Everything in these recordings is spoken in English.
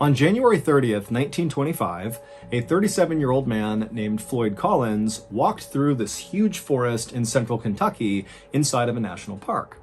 On January 30th, 1925, a 37-year-old man named Floyd Collins walked through this huge forest in central Kentucky inside of a national park.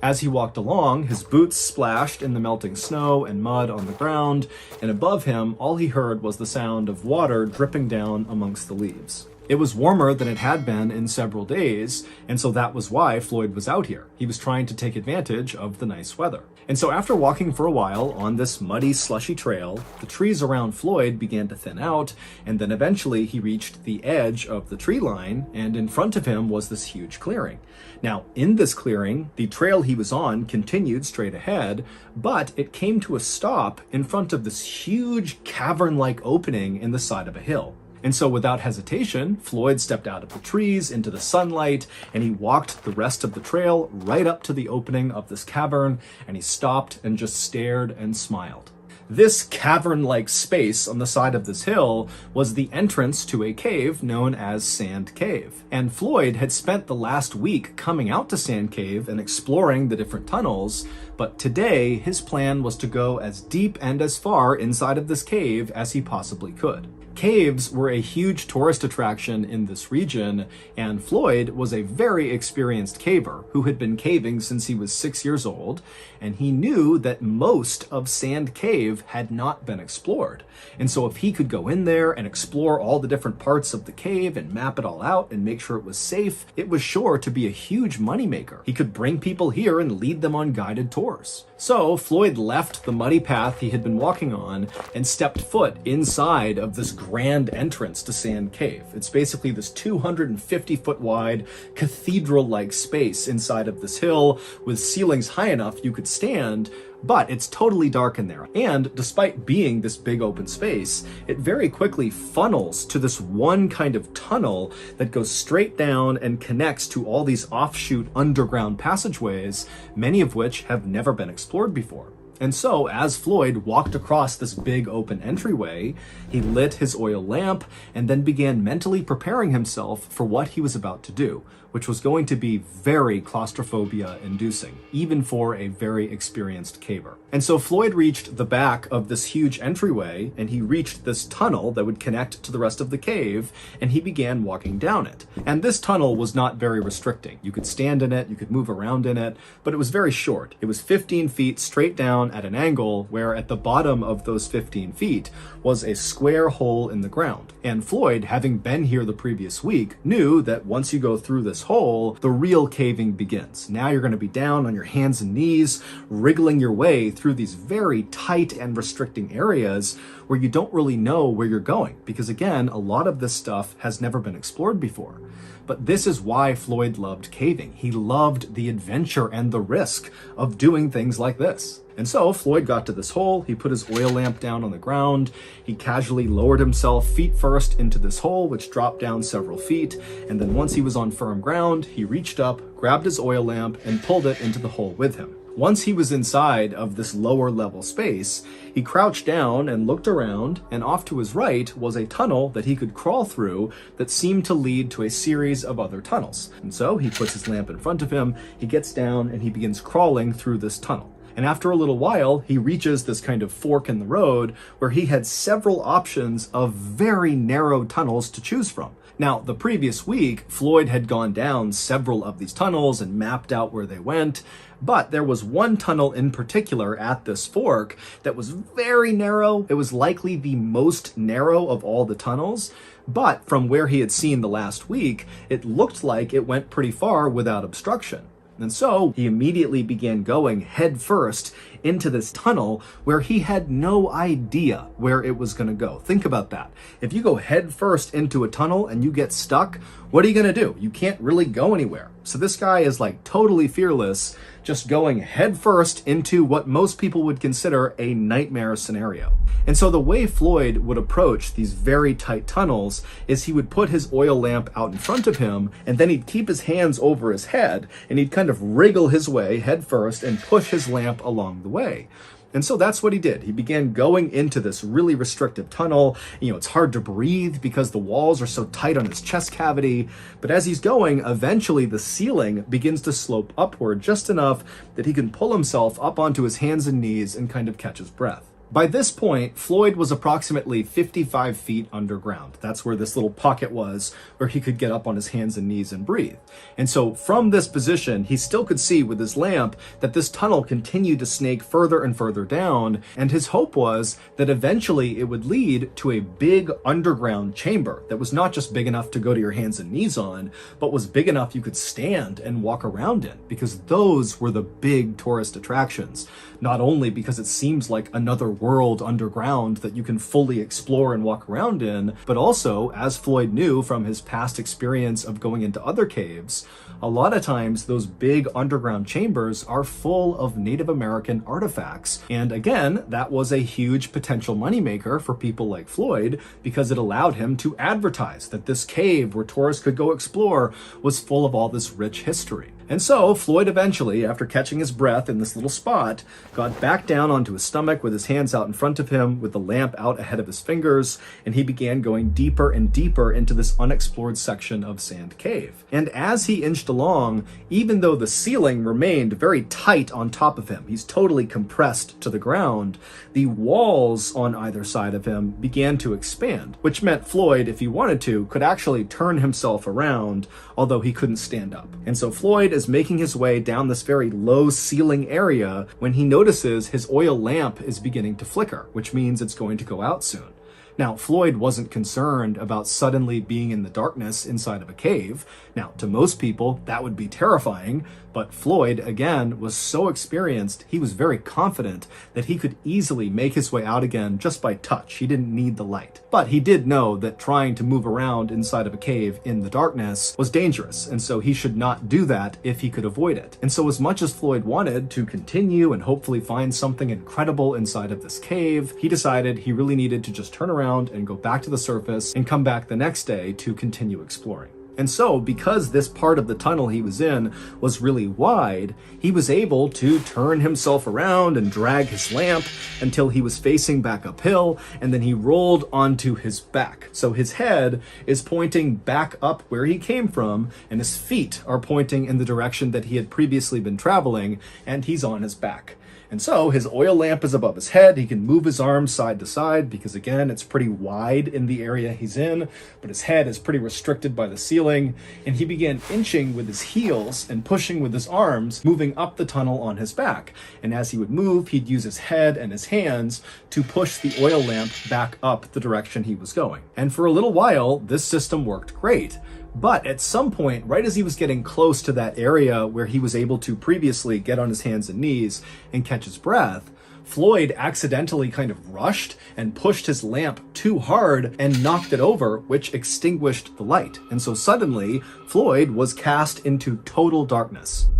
As he walked along, his boots splashed in the melting snow and mud on the ground, and above him, all he heard was the sound of water dripping down amongst the leaves. It was warmer than it had been in several days, and so that was why Floyd was out here. He was trying to take advantage of the nice weather. And so after walking for a while on this muddy, slushy trail, the trees around Floyd began to thin out, and then eventually he reached the edge of the tree line, and in front of him was this huge clearing. Now, in this clearing, the trail he was on continued straight ahead, but it came to a stop in front of this huge cavern-like opening in the side of a hill. And so without hesitation, Floyd stepped out of the trees into the sunlight, and he walked the rest of the trail right up to the opening of this cavern, and he stopped and just stared and smiled. This cavern-like space on the side of this hill was the entrance to a cave known as Sand Cave. And Floyd had spent the last week coming out to Sand Cave and exploring the different tunnels, but today his plan was to go as deep and as far inside of this cave as he possibly could. Caves were a huge tourist attraction in this region, and Floyd was a very experienced caver who had been caving since he was 6 years old, and he knew that most of Sand Cave had not been explored. And so if he could go in there and explore all the different parts of the cave and map it all out and make sure it was safe, it was sure to be a huge moneymaker. He could bring people here and lead them on guided tours. So Floyd left the muddy path he had been walking on and stepped foot inside of this grand entrance to Sand Cave. It's basically this 250-foot wide cathedral-like space inside of this hill with ceilings high enough you could stand, but it's totally dark in there. And despite being this big open space, it very quickly funnels to this one kind of tunnel that goes straight down and connects to all these offshoot underground passageways, many of which have never been explored before. And so, as Floyd walked across this big open entryway, he lit his oil lamp and then began mentally preparing himself for what he was about to do, which was going to be very claustrophobia-inducing, even for a very experienced caver. And so Floyd reached the back of this huge entryway, and he reached this tunnel that would connect to the rest of the cave, and he began walking down it. And this tunnel was not very restricting. You could stand in it, you could move around in it, but it was very short. It was 15 feet straight down at an angle, where at the bottom of those 15 feet was a square hole in the ground. And Floyd, having been here the previous week, knew that once you go through this hole, the real caving begins. Now you're going to be down on your hands and knees, wriggling your way through these very tight and restricting areas where you don't really know where you're going, because again, a lot of this stuff has never been explored before. But this is why Floyd loved caving. He loved the adventure and the risk of doing things like this. And so Floyd got to this hole, he put his oil lamp down on the ground, he casually lowered himself feet first into this hole, which dropped down several feet, and then once he was on firm ground, he reached up, grabbed his oil lamp, and pulled it into the hole with him. Once he was inside of this lower level space, he crouched down and looked around, and off to his right was a tunnel that he could crawl through that seemed to lead to a series of other tunnels. And so he puts his lamp in front of him, he gets down, and he begins crawling through this tunnel. And after a little while, he reaches this kind of fork in the road where he had several options of very narrow tunnels to choose from. Now, the previous week, Floyd had gone down several of these tunnels and mapped out where they went, but there was one tunnel in particular at this fork that was very narrow. It was likely the most narrow of all the tunnels, but from where he had seen the last week, it looked like it went pretty far without obstruction. And so he immediately began going head first into this tunnel where he had no idea where it was going to go. Think about that. If you go head first into a tunnel and you get stuck, what are you going to do? You can't really go anywhere. So this guy is like totally fearless, just going head first into what most people would consider a nightmare scenario. And so the way Floyd would approach these very tight tunnels is he would put his oil lamp out in front of him, and then he'd keep his hands over his head, and he'd kind of wriggle his way head first and push his lamp along the way. And so that's what he did. He began going into this really restrictive tunnel. It's hard to breathe because the walls are so tight on his chest cavity. But as he's going, eventually the ceiling begins to slope upward just enough that he can pull himself up onto his hands and knees and kind of catch his breath. By this point, Floyd was approximately 55 feet underground. That's where this little pocket was, where he could get up on his hands and knees and breathe. And so from this position, he still could see with his lamp that this tunnel continued to snake further and further down, and his hope was that eventually it would lead to a big underground chamber that was not just big enough to go to your hands and knees on, but was big enough you could stand and walk around in, because those were the big tourist attractions. Not only because it seems like another world underground that you can fully explore and walk around in, but also, as Floyd knew from his past experience of going into other caves, a lot of times those big underground chambers are full of Native American artifacts. And again, that was a huge potential moneymaker for people like Floyd, because it allowed him to advertise that this cave where tourists could go explore was full of all this rich history. And so Floyd eventually, after catching his breath in this little spot, got back down onto his stomach with his hands out in front of him, with the lamp out ahead of his fingers, and he began going deeper and deeper into this unexplored section of Sand Cave. And as he inched along, even though the ceiling remained very tight on top of him, he's totally compressed to the ground, the walls on either side of him began to expand, which meant Floyd, if he wanted to, could actually turn himself around, although he couldn't stand up. And so Floyd is making his way down this very low ceiling area when he notices his oil lamp is beginning to flicker, which means it's going to go out soon. Now, Floyd wasn't concerned about suddenly being in the darkness inside of a cave. Now, to most people, that would be terrifying, but Floyd, again, was so experienced, he was very confident that he could easily make his way out again just by touch. He didn't need the light. But he did know that trying to move around inside of a cave in the darkness was dangerous, and so he should not do that if he could avoid it. And so as much as Floyd wanted to continue and hopefully find something incredible inside of this cave, he decided he really needed to just turn around and go back to the surface and come back the next day to continue exploring. And so, because this part of the tunnel he was in was really wide, he was able to turn himself around and drag his lamp until he was facing back uphill, and then he rolled onto his back. So his head is pointing back up where he came from, and his feet are pointing in the direction that he had previously been traveling, and he's on his back. And so his oil lamp is above his head. He can move his arms side to side because, again, it's pretty wide in the area he's in, but his head is pretty restricted by the ceiling. And he began inching with his heels and pushing with his arms, moving up the tunnel on his back. And as he would move, he'd use his head and his hands to push the oil lamp back up the direction he was going. And for a little while, this system worked great. But at some point, right as he was getting close to that area where he was able to previously get on his hands and knees and catch his breath, Floyd accidentally kind of rushed and pushed his lamp too hard and knocked it over, which extinguished the light. And so suddenly, Floyd was cast into total darkness.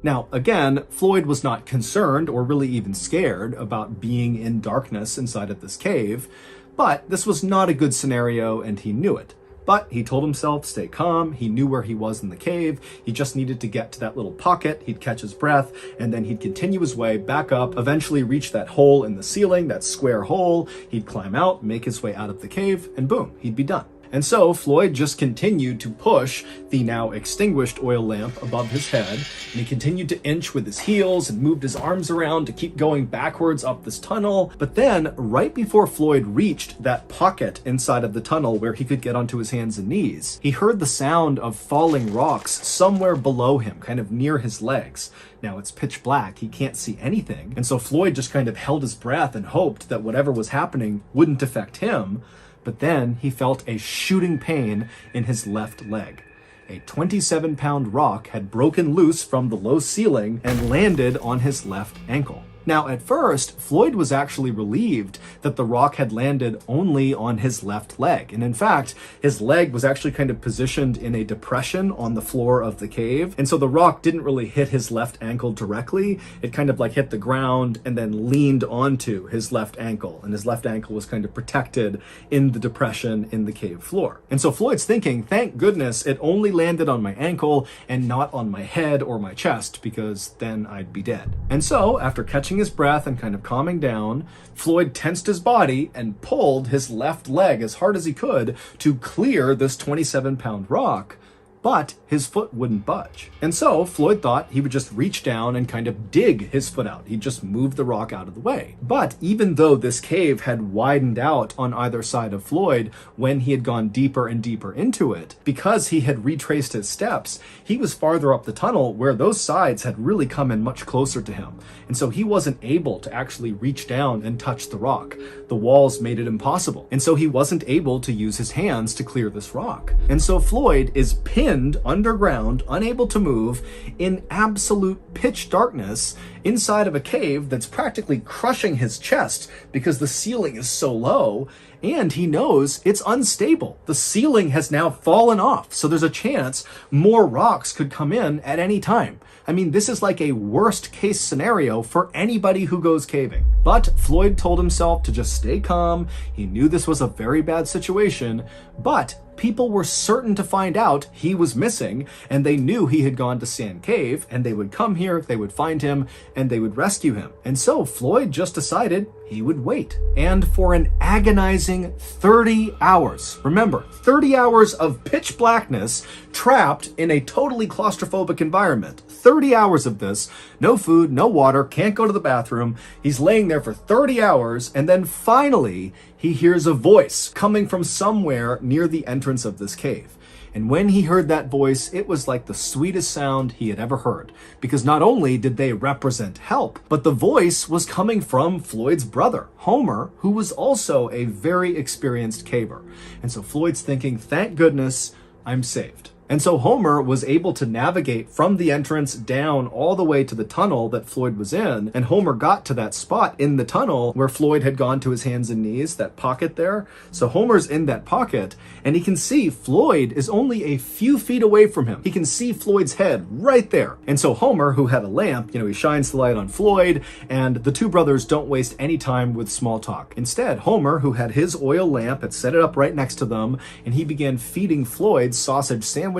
Now, again, Floyd was not concerned or really even scared about being in darkness inside of this cave, but this was not a good scenario and he knew it. But he told himself, stay calm. He knew where he was in the cave. He just needed to get to that little pocket. He'd catch his breath, and then he'd continue his way back up, eventually reach that hole in the ceiling, that square hole. He'd climb out, make his way out of the cave, and boom, he'd be done. And so Floyd just continued to push the now extinguished oil lamp above his head, and he continued to inch with his heels and moved his arms around to keep going backwards up this tunnel. But then, right before Floyd reached that pocket inside of the tunnel where he could get onto his hands and knees, he heard the sound of falling rocks somewhere below him, kind of near his legs. Now it's pitch black, he can't see anything, and so Floyd just kind of held his breath and hoped that whatever was happening wouldn't affect him. But then he felt a shooting pain in his left leg. A 27-pound rock had broken loose from the low ceiling and landed on his left ankle. Now, at first, Floyd was actually relieved that the rock had landed only on his left leg. And in fact, his leg was actually kind of positioned in a depression on the floor of the cave. And so the rock didn't really hit his left ankle directly. It kind of like hit the ground and then leaned onto his left ankle. And his left ankle was kind of protected in the depression in the cave floor. And so Floyd's thinking, thank goodness it only landed on my ankle and not on my head or my chest, because then I'd be dead. And so after catching his breath and kind of calming down, Floyd tensed his body and pulled his left leg as hard as he could to clear this 27-pound rock. but his foot wouldn't budge. And so Floyd thought he would just reach down and kind of dig his foot out. He'd just move the rock out of the way. But even though this cave had widened out on either side of Floyd when he had gone deeper and deeper into it, because he had retraced his steps, he was farther up the tunnel where those sides had really come in much closer to him. And so he wasn't able to actually reach down and touch the rock. The walls made it impossible. And so he wasn't able to use his hands to clear this rock. And so Floyd is pinned underground, unable to move, in absolute pitch darkness inside of a cave that's practically crushing his chest because the ceiling is so low, and he knows it's unstable. The ceiling has now fallen off, so there's a chance more rocks could come in at any time. I mean, this is like a worst case scenario for anybody who goes caving. But Floyd told himself to just stay calm. He knew this was a very bad situation, but people were certain to find out he was missing, and they knew he had gone to Sand Cave, and they would come here, they would find him, and they would rescue him. And so Floyd just decided he would wait. And for an agonizing 30 hours, remember, 30 hours of pitch blackness, trapped in a totally claustrophobic environment. 30 hours of this, no food, no water, can't go to the bathroom. He's laying there for 30 hours, and then finally, he hears a voice coming from somewhere near the entrance of this cave. And when he heard that voice, it was like the sweetest sound he had ever heard. Because not only did they represent help, but the voice was coming from Floyd's brother, Homer, who was also a very experienced caver. And so Floyd's thinking, thank goodness, I'm saved. And so Homer was able to navigate from the entrance down all the way to the tunnel that Floyd was in. And Homer got to that spot in the tunnel where Floyd had gone to his hands and knees, that pocket there. So Homer's in that pocket, and he can see Floyd is only a few feet away from him. He can see Floyd's head right there. And so Homer, who had a lamp, he shines the light on Floyd, and the two brothers don't waste any time with small talk. Instead, Homer, who had his oil lamp, had set it up right next to them, and he began feeding Floyd sausage sandwiches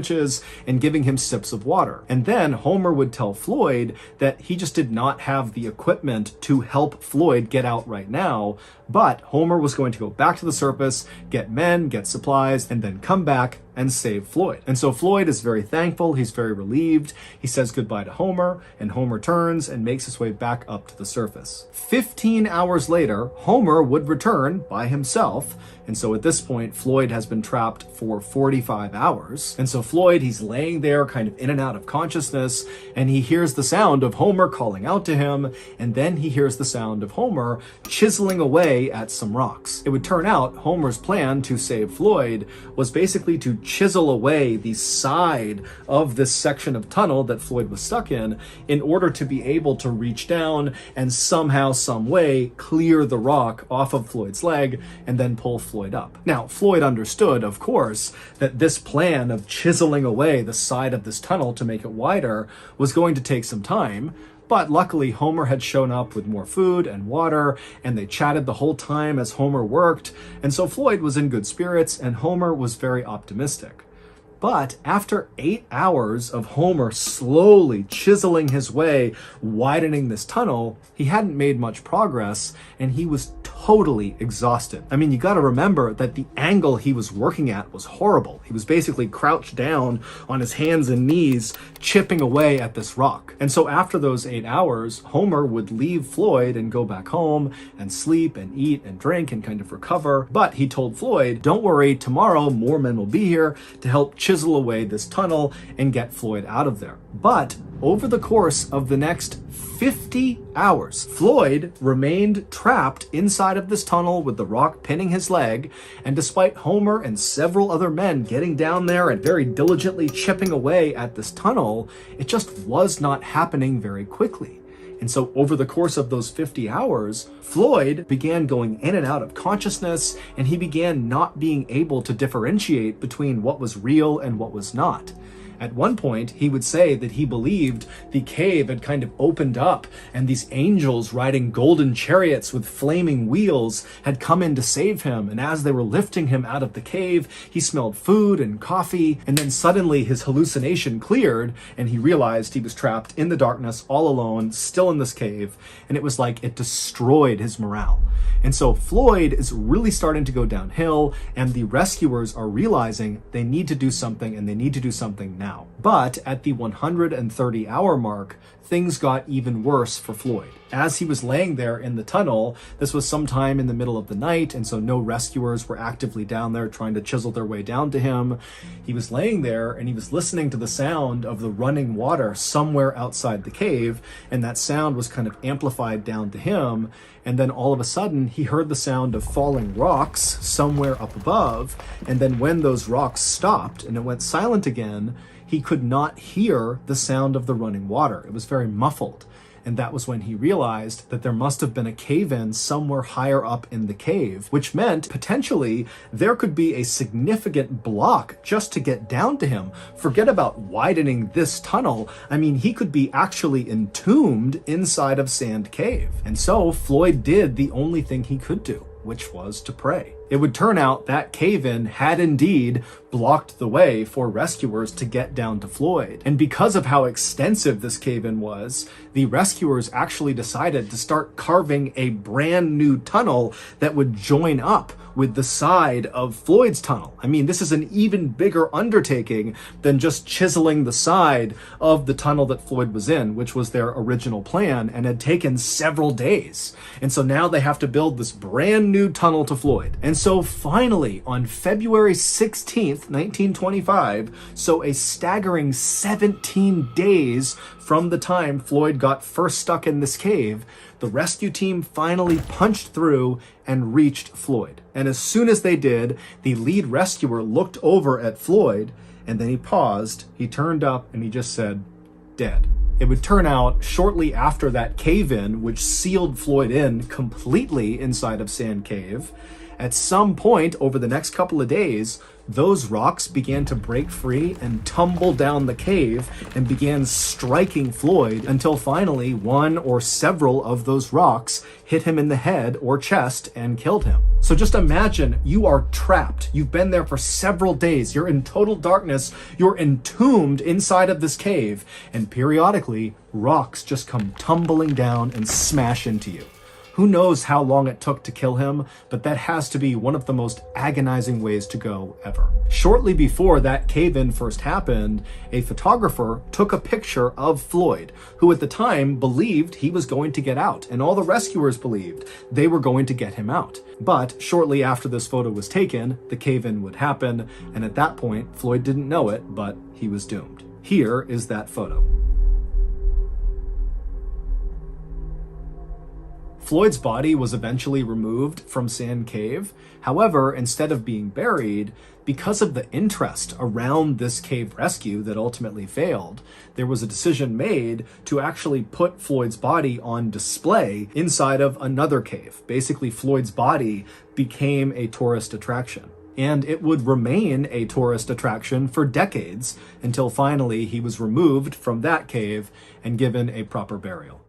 and giving him sips of water. And then Homer would tell Floyd that he just did not have the equipment to help Floyd get out right now, but Homer was going to go back to the surface, get men, get supplies, and then come back and save Floyd. And so Floyd is very thankful. He's very relieved. He says goodbye to Homer, and Homer turns and makes his way back up to the surface. 15 hours later, Homer would return by himself. And so at this point, Floyd has been trapped for 45 hours. And so Floyd, he's laying there kind of in and out of consciousness, and he hears the sound of Homer calling out to him, and then he hears the sound of Homer chiseling away at some rocks. It would turn out Homer's plan to save Floyd was basically to chisel away the side of this section of tunnel that Floyd was stuck in order to be able to reach down and somehow, some way, clear the rock off of Floyd's leg and then pull Floyd up. Now, Floyd understood, of course, that this plan of chiseling away the side of this tunnel to make it wider was going to take some time. But luckily, Homer had shown up with more food and water, and they chatted the whole time as Homer worked, and so Floyd was in good spirits, and Homer was very optimistic. But after 8 hours of Homer slowly chiseling his way, widening this tunnel, he hadn't made much progress, and he was totally exhausted. I mean, you gotta remember that the angle he was working at was horrible. He was basically crouched down on his hands and knees, chipping away at this rock. And so after those 8 hours, Homer would leave Floyd and go back home and sleep and eat and drink and kind of recover. But he told Floyd, don't worry, tomorrow more men will be here to help chisel away this tunnel and get Floyd out of there. But over the course of the next 50 hours, Floyd remained trapped inside of this tunnel with the rock pinning his leg, and despite Homer and several other men getting down there and very diligently chipping away at this tunnel, it just was not happening very quickly. And so over the course of those 50 hours, Floyd began going in and out of consciousness, and he began not being able to differentiate between what was real and what was not. At one point, he would say that he believed the cave had kind of opened up and these angels riding golden chariots with flaming wheels had come in to save him. And as they were lifting him out of the cave, he smelled food and coffee. And then suddenly his hallucination cleared and he realized he was trapped in the darkness all alone, still in this cave. And it was like it destroyed his morale. And so Floyd is really starting to go downhill, and the rescuers are realizing they need to do something, and they need to do something now. But at the 130-hour mark, things got even worse for Floyd. As he was laying there in the tunnel, this was sometime in the middle of the night, and so no rescuers were actively down there trying to chisel their way down to him. He was laying there and he was listening to the sound of the running water somewhere outside the cave, and that sound was kind of amplified down to him. And then all of a sudden, he heard the sound of falling rocks somewhere up above, and then when those rocks stopped and it went silent again, he could not hear the sound of the running water. It was very muffled. And that was when he realized that there must have been a cave-in somewhere higher up in the cave, which meant potentially there could be a significant block just to get down to him. Forget about widening this tunnel. I mean, he could be actually entombed inside of Sand Cave. And so Floyd did the only thing he could do, which was to pray. It would turn out that cave-in had indeed blocked the way for rescuers to get down to Floyd. And because of how extensive this cave-in was, the rescuers actually decided to start carving a brand new tunnel that would join up with the side of Floyd's tunnel. I mean, this is an even bigger undertaking than just chiseling the side of the tunnel that Floyd was in, which was their original plan and had taken several days. And so now they have to build this brand new tunnel to Floyd. And so finally, on February 16th, 1925, so a staggering 17 days from the time Floyd got first stuck in this cave, the rescue team finally punched through and reached Floyd. And as soon as they did, the lead rescuer looked over at Floyd, and then he paused, he turned up, and he just said, "Dead." It would turn out shortly after that cave-in, which sealed Floyd in completely inside of Sand Cave, at some point over the next couple of days, those rocks began to break free and tumble down the cave and began striking Floyd until finally one or several of those rocks hit him in the head or chest and killed him. So just imagine you are trapped. You've been there for several days. You're in total darkness. You're entombed inside of this cave, and periodically rocks just come tumbling down and smash into you. Who knows how long it took to kill him, but that has to be one of the most agonizing ways to go ever. Shortly before that cave-in first happened, a photographer took a picture of Floyd, who at the time believed he was going to get out, and all the rescuers believed they were going to get him out. But shortly after this photo was taken, the cave-in would happen, and at that point, Floyd didn't know it, but he was doomed. Here is that photo. Floyd's body was eventually removed from Sand Cave. However, instead of being buried, because of the interest around this cave rescue that ultimately failed, there was a decision made to actually put Floyd's body on display inside of another cave. Basically, Floyd's body became a tourist attraction. And it would remain a tourist attraction for decades until finally he was removed from that cave and given a proper burial.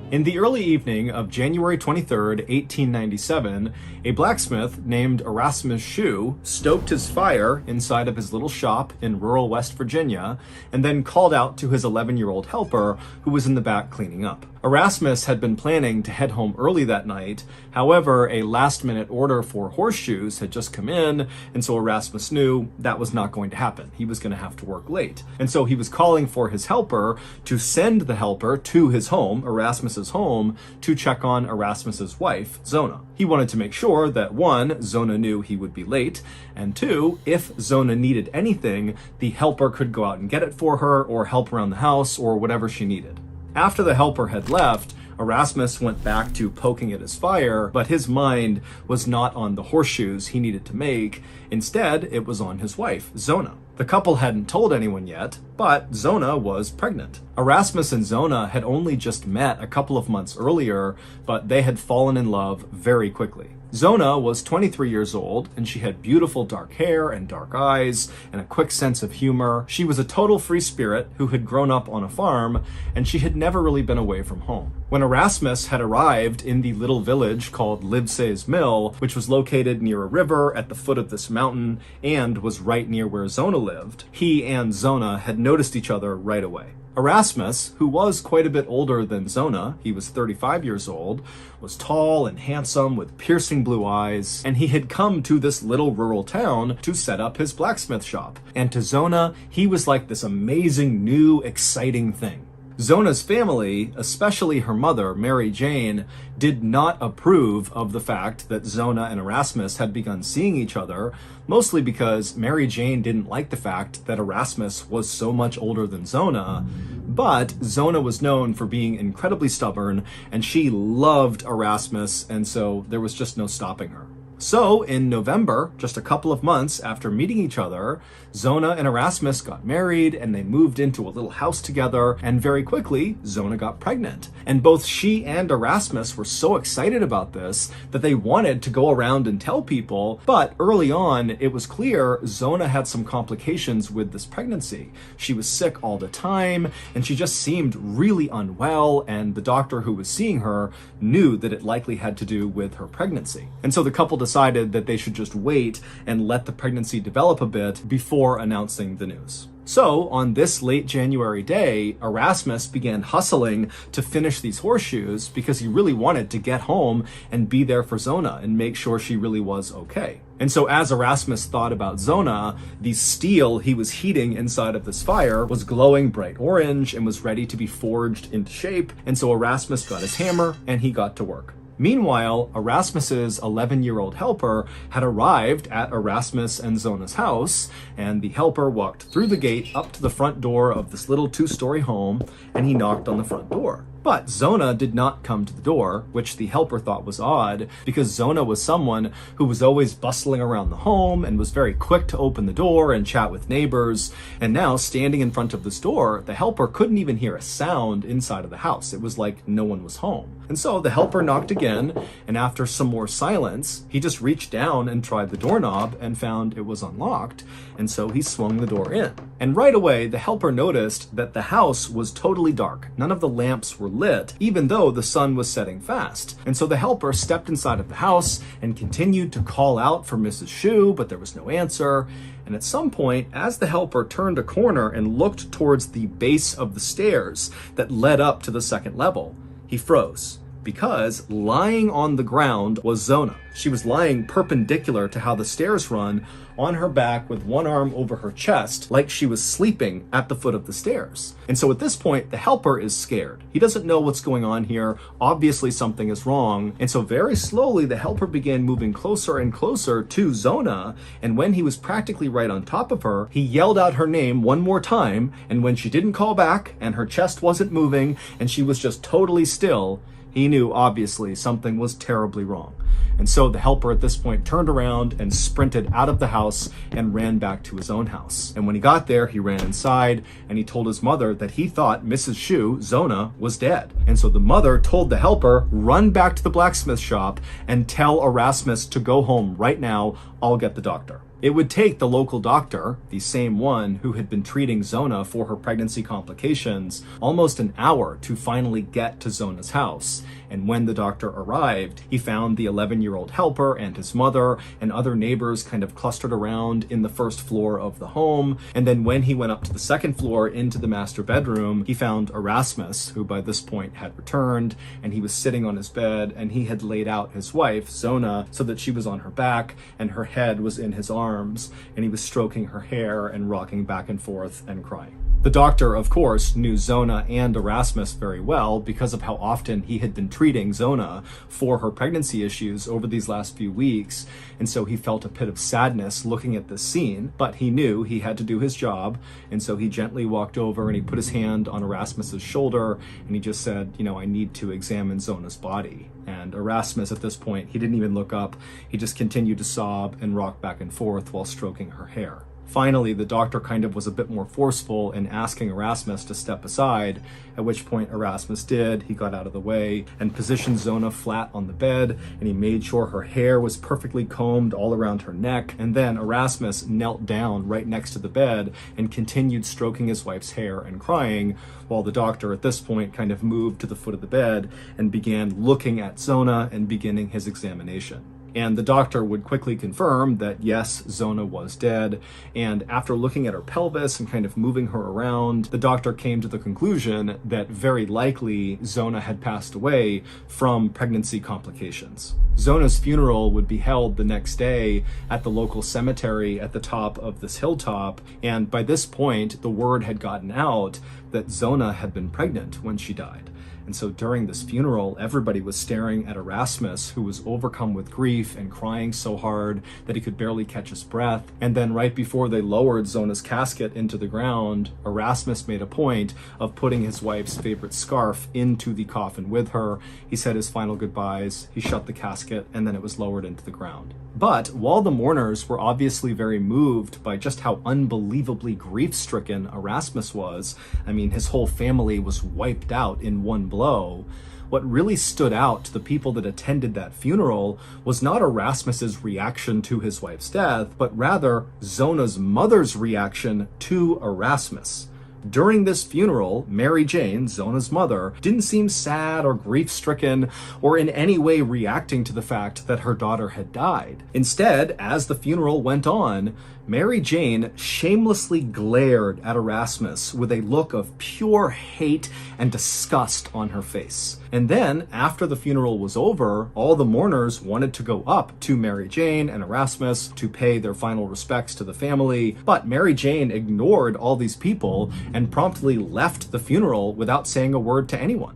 In the early evening of January 23rd, 1897, a blacksmith named Erasmus Shue stoked his fire inside of his little shop in rural West Virginia and then called out to his 11-year-old helper who was in the back cleaning up. Erasmus had been planning to head home early that night. However, a last-minute order for horseshoes had just come in, and so Erasmus knew that was not going to happen. He was going to have to work late. And so he was calling for his helper to send the helper to his home, Erasmus's home, to check on Erasmus's wife, Zona. He wanted to make sure that, one, Zona knew he would be late, and two, if Zona needed anything, the helper could go out and get it for her or help around the house or whatever she needed. After the helper had left, Erasmus went back to poking at his fire, but his mind was not on the horseshoes he needed to make. Instead, it was on his wife, Zona. The couple hadn't told anyone yet, but Zona was pregnant. Erasmus and Zona had only just met a couple of months earlier, but they had fallen in love very quickly. Zona was 23 years old, and she had beautiful dark hair and dark eyes and a quick sense of humor. She was a total free spirit who had grown up on a farm, and she had never really been away from home. When Erasmus had arrived in the little village called Livesey's Mill, which was located near a river at the foot of this mountain and was right near where Zona lived, he and Zona had noticed each other right away. Erasmus, who was quite a bit older than Zona, he was 35 years old, was tall and handsome with piercing blue eyes, and he had come to this little rural town to set up his blacksmith shop. And to Zona, he was like this amazing, new, exciting thing. Zona's family, especially her mother, Mary Jane, did not approve of the fact that Zona and Erasmus had begun seeing each other, mostly because Mary Jane didn't like the fact that Erasmus was so much older than Zona. But Zona was known for being incredibly stubborn, and she loved Erasmus, and so there was just no stopping her. So, in November, just a couple of months after meeting each other, Zona and Erasmus got married and they moved into a little house together, and very quickly, Zona got pregnant. And both she and Erasmus were so excited about this that they wanted to go around and tell people, but early on, it was clear Zona had some complications with this pregnancy. She was sick all the time, and she just seemed really unwell, and the doctor who was seeing her knew that it likely had to do with her pregnancy. And so the couple decided that they should just wait and let the pregnancy develop a bit before announcing the news. So, on this late January day, Erasmus began hustling to finish these horseshoes because he really wanted to get home and be there for Zona and make sure she really was okay. And so as Erasmus thought about Zona, the steel he was heating inside of this fire was glowing bright orange and was ready to be forged into shape. And so Erasmus got his hammer and he got to work. Meanwhile, Erasmus's 11-year-old helper had arrived at Erasmus and Zona's house, and the helper walked through the gate up to the front door of this little 2-story home, and he knocked on the front door. But Zona did not come to the door, which the helper thought was odd, because Zona was someone who was always bustling around the home and was very quick to open the door and chat with neighbors. And now, standing in front of this door, the helper couldn't even hear a sound inside of the house. It was like no one was home. And so the helper knocked again, and after some more silence, he just reached down and tried the doorknob and found it was unlocked, and so he swung the door in. And right away, the helper noticed that the house was totally dark. None of the lamps were lit, even though the sun was setting fast. And so the helper stepped inside of the house and continued to call out for Mrs. Shue, but there was no answer. And at some point, as the helper turned a corner and looked towards the base of the stairs that led up to the second level, he froze. Because lying on the ground was Zona. She was lying perpendicular to how the stairs run, on her back with one arm over her chest, like she was sleeping at the foot of the stairs. And so at this point, the helper is scared. He doesn't know what's going on here. Obviously something is wrong. And so very slowly, the helper began moving closer and closer to Zona. And when he was practically right on top of her, he yelled out her name one more time. And when she didn't call back and her chest wasn't moving and she was just totally still, he knew, obviously, something was terribly wrong. And so the helper at this point turned around and sprinted out of the house and ran back to his own house. And when he got there, he ran inside and he told his mother that he thought Mrs. Shue, Zona, was dead. And so the mother told the helper, run back to the blacksmith shop and tell Erasmus to go home right now. I'll get the doctor. It would take the local doctor, the same one who had been treating Zona for her pregnancy complications, almost an hour to finally get to Zona's house. And when the doctor arrived, he found the 11-year-old helper and his mother and other neighbors kind of clustered around in the first floor of the home. And then when he went up to the second floor into the master bedroom, he found Erasmus, who by this point had returned, and he was sitting on his bed, and he had laid out his wife, Zona, so that she was on her back and her head was in his arms, and he was stroking her hair and rocking back and forth and crying. The doctor, of course, knew Zona and Erasmus very well because of how often he had been treating Zona for her pregnancy issues over these last few weeks, and so he felt a pit of sadness looking at this scene, but he knew he had to do his job, and so he gently walked over and he put his hand on Erasmus's shoulder, and he just said, I need to examine Zona's body. And Erasmus, at this point, he didn't even look up. He just continued to sob and rock back and forth while stroking her hair. Finally, the doctor kind of was a bit more forceful in asking Erasmus to step aside, at which point Erasmus did. He got out of the way and positioned Zona flat on the bed, and he made sure her hair was perfectly combed all around her neck. And then Erasmus knelt down right next to the bed and continued stroking his wife's hair and crying, while the doctor at this point kind of moved to the foot of the bed and began looking at Zona and beginning his examination. And the doctor would quickly confirm that yes, Zona was dead. And after looking at her pelvis and kind of moving her around, the doctor came to the conclusion that very likely Zona had passed away from pregnancy complications. Zona's funeral would be held the next day at the local cemetery at the top of this hilltop. And by this point, the word had gotten out that Zona had been pregnant when she died. And so during this funeral, everybody was staring at Erasmus, who was overcome with grief and crying so hard that he could barely catch his breath. And then right before they lowered Zona's casket into the ground, Erasmus made a point of putting his wife's favorite scarf into the coffin with her. He said his final goodbyes, he shut the casket, and then it was lowered into the ground. But while the mourners were obviously very moved by just how unbelievably grief-stricken Erasmus was, I mean, his whole family was wiped out in one blow, what really stood out to the people that attended that funeral was not Erasmus's reaction to his wife's death, but rather Zona's mother's reaction to Erasmus. During this funeral, Mary Jane, Zona's mother, didn't seem sad or grief-stricken or in any way reacting to the fact that her daughter had died. Instead, as the funeral went on, Mary Jane shamelessly glared at Erasmus with a look of pure hate and disgust on her face. And then, after the funeral was over, all the mourners wanted to go up to Mary Jane and Erasmus to pay their final respects to the family, but Mary Jane ignored all these people and promptly left the funeral without saying a word to anyone.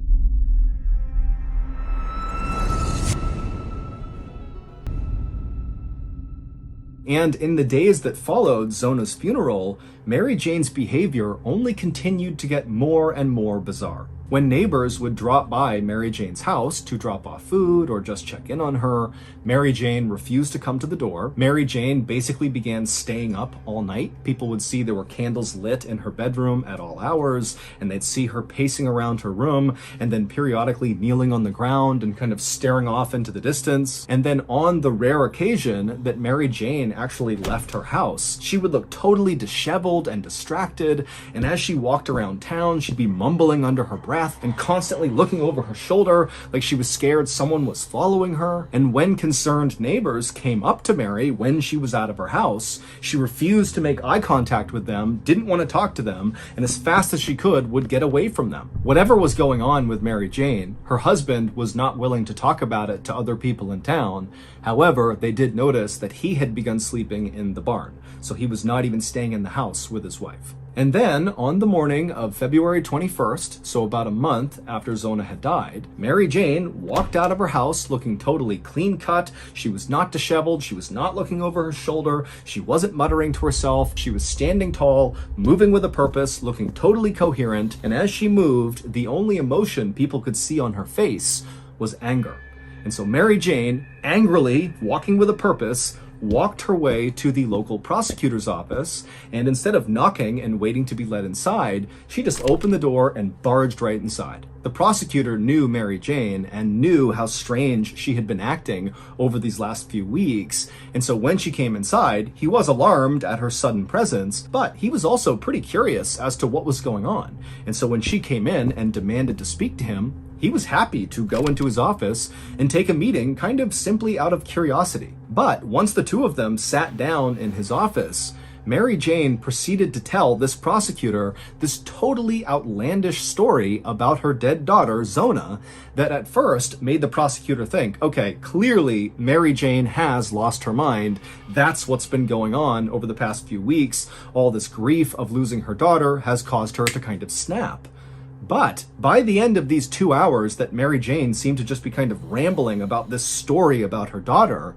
And in the days that followed Zona's funeral, Mary Jane's behavior only continued to get more and more bizarre. When neighbors would drop by Mary Jane's house to drop off food or just check in on her, Mary Jane refused to come to the door. Mary Jane basically began staying up all night. People would see there were candles lit in her bedroom at all hours, and they'd see her pacing around her room and then periodically kneeling on the ground and kind of staring off into the distance. And then on the rare occasion that Mary Jane actually left her house, she would look totally disheveled and distracted, and as she walked around town, she'd be mumbling under her breath and constantly looking over her shoulder like she was scared someone was following her. And when concerned neighbors came up to Mary when she was out of her house, she refused to make eye contact with them, didn't want to talk to them, and as fast as she could would get away from them. Whatever was going on with Mary Jane, her husband was not willing to talk about it to other people in town. However, they did notice that he had begun sleeping in the barn, so he was not even staying in the house with his wife. And then, on the morning of February 21st, so about a month after Zona had died, Mary Jane walked out of her house looking totally clean cut. She was not disheveled. She was not looking over her shoulder. She wasn't muttering to herself. She was standing tall, moving with a purpose, looking totally coherent. And as she moved, the only emotion people could see on her face was anger. And so Mary Jane, angrily walking with a purpose, walked her way to the local prosecutor's office, and instead of knocking and waiting to be let inside, she just opened the door and barged right inside. The prosecutor knew Mary Jane and knew how strange she had been acting over these last few weeks, and so when she came inside, he was alarmed at her sudden presence, but he was also pretty curious as to what was going on. And so when she came in and demanded to speak to him, he was happy to go into his office and take a meeting kind of simply out of curiosity. But once the two of them sat down in his office, Mary Jane proceeded to tell this prosecutor this totally outlandish story about her dead daughter, Zona, that at first made the prosecutor think, okay, clearly Mary Jane has lost her mind. That's what's been going on over the past few weeks. All this grief of losing her daughter has caused her to kind of snap. But by the end of these 2 hours that Mary Jane seemed to just be kind of rambling about this story about her daughter,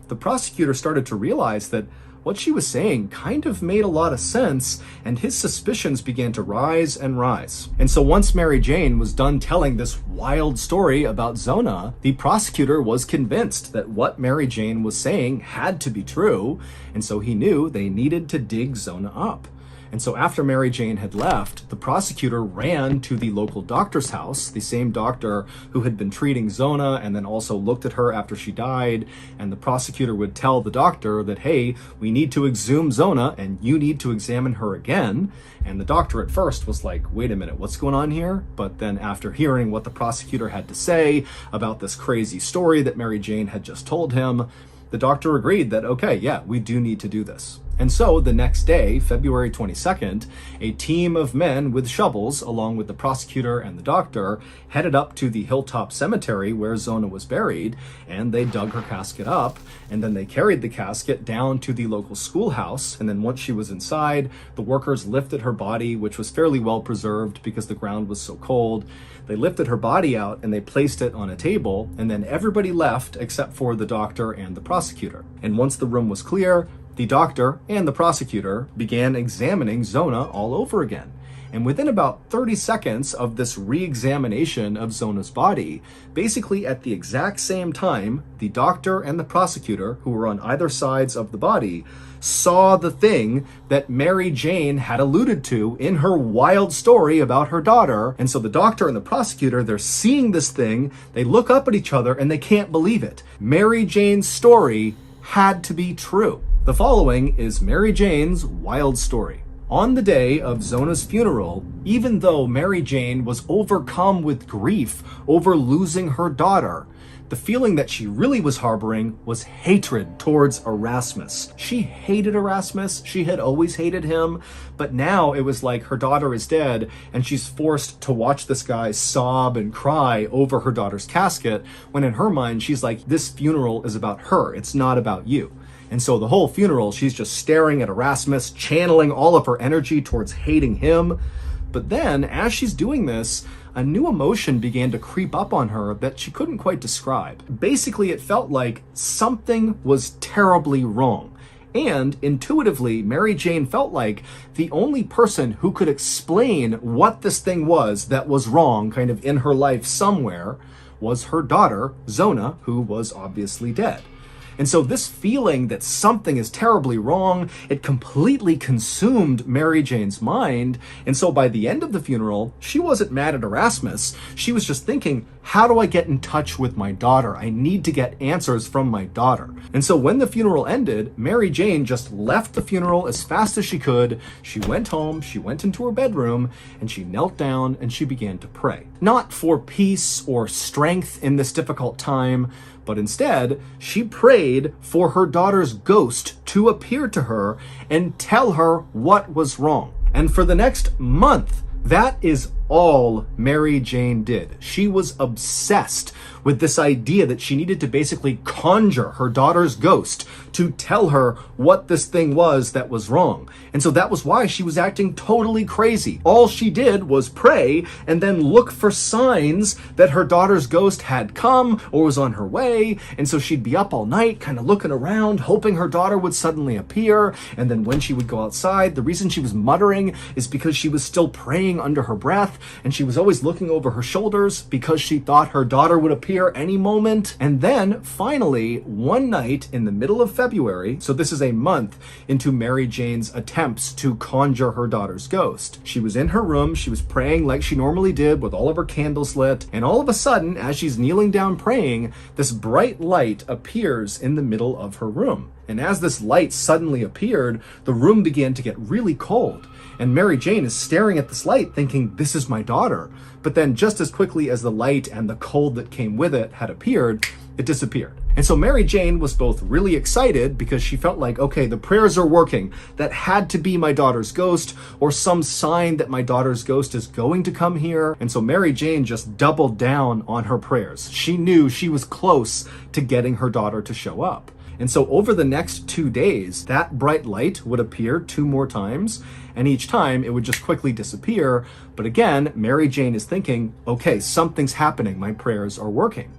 the prosecutor started to realize that what she was saying kind of made a lot of sense, and his suspicions began to rise and rise. And so once Mary Jane was done telling this wild story about Zona, the prosecutor was convinced that what Mary Jane was saying had to be true, and so he knew they needed to dig Zona up. And so after Mary Jane had left, the prosecutor ran to the local doctor's house, the same doctor who had been treating Zona and then also looked at her after she died. And the prosecutor would tell the doctor that, hey, we need to exhume Zona and you need to examine her again. And the doctor at first was like, wait a minute, what's going on here? But then after hearing what the prosecutor had to say about this crazy story that Mary Jane had just told him, the doctor agreed that, okay, yeah, we do need to do this. And so the next day, February 22nd, a team of men with shovels, along with the prosecutor and the doctor, headed up to the Hilltop Cemetery where Zona was buried, and they dug her casket up, and then they carried the casket down to the local schoolhouse, and then once she was inside, the workers lifted her body, which was fairly well preserved because the ground was so cold. They lifted her body out and they placed it on a table, and then everybody left except for the doctor and the prosecutor. And once the room was clear, the doctor and the prosecutor began examining Zona all over again. And within about 30 seconds of this re-examination of Zona's body, basically at the exact same time, the doctor and the prosecutor, who were on either sides of the body, saw the thing that Mary Jane had alluded to in her wild story about her daughter. And so the doctor and the prosecutor, they're seeing this thing, they look up at each other and they can't believe it. Mary Jane's story had to be true. The following is Mary Jane's wild story. On the day of Zona's funeral, even though Mary Jane was overcome with grief over losing her daughter, the feeling that she really was harboring was hatred towards Erasmus. She hated Erasmus. She had always hated him, but now it was like her daughter is dead and she's forced to watch this guy sob and cry over her daughter's casket, when in her mind she's like, this funeral is about her. It's not about you. And so the whole funeral, she's just staring at Erasmus, channeling all of her energy towards hating him. But then, as she's doing this, a new emotion began to creep up on her that she couldn't quite describe. Basically, it felt like something was terribly wrong. And intuitively, Mary Jane felt like the only person who could explain what this thing was that was wrong kind of in her life somewhere was her daughter, Zona, who was obviously dead. And so this feeling that something is terribly wrong, it completely consumed Mary Jane's mind. And so by the end of the funeral, she wasn't mad at Erasmus. She was just thinking, how do I get in touch with my daughter? I need to get answers from my daughter. And so when the funeral ended, Mary Jane just left the funeral as fast as she could. She went home, she went into her bedroom, and she knelt down and she began to pray. Not for peace or strength in this difficult time, but instead, she prayed for her daughter's ghost to appear to her and tell her what was wrong. And for the next month, that is all Mary Jane did. She was obsessed with this idea that she needed to basically conjure her daughter's ghost to tell her what this thing was that was wrong. And so that was why she was acting totally crazy. All she did was pray and then look for signs that her daughter's ghost had come or was on her way. And so she'd be up all night kind of looking around, hoping her daughter would suddenly appear. And then when she would go outside, the reason she was muttering is because she was still praying under her breath, and she was always looking over her shoulders because she thought her daughter would appear any moment. And then finally, one night in the middle of February, so this is a month into Mary Jane's attempts to conjure her daughter's ghost, she was in her room, she was praying like she normally did with all of her candles lit, and all of a sudden, as she's kneeling down praying, this bright light appears in the middle of her room. And as this light suddenly appeared, the room began to get really cold. And Mary Jane is staring at this light thinking, this is my daughter. But then just as quickly as the light and the cold that came with it had appeared, it disappeared. And so Mary Jane was both really excited because she felt like, okay, the prayers are working. That had to be my daughter's ghost or some sign that my daughter's ghost is going to come here. And so Mary Jane just doubled down on her prayers. She knew she was close to getting her daughter to show up. And so over the next 2 days, that bright light would appear 2 more times, and each time it would just quickly disappear. But again, Mary Jane is thinking, okay, something's happening. My prayers are working.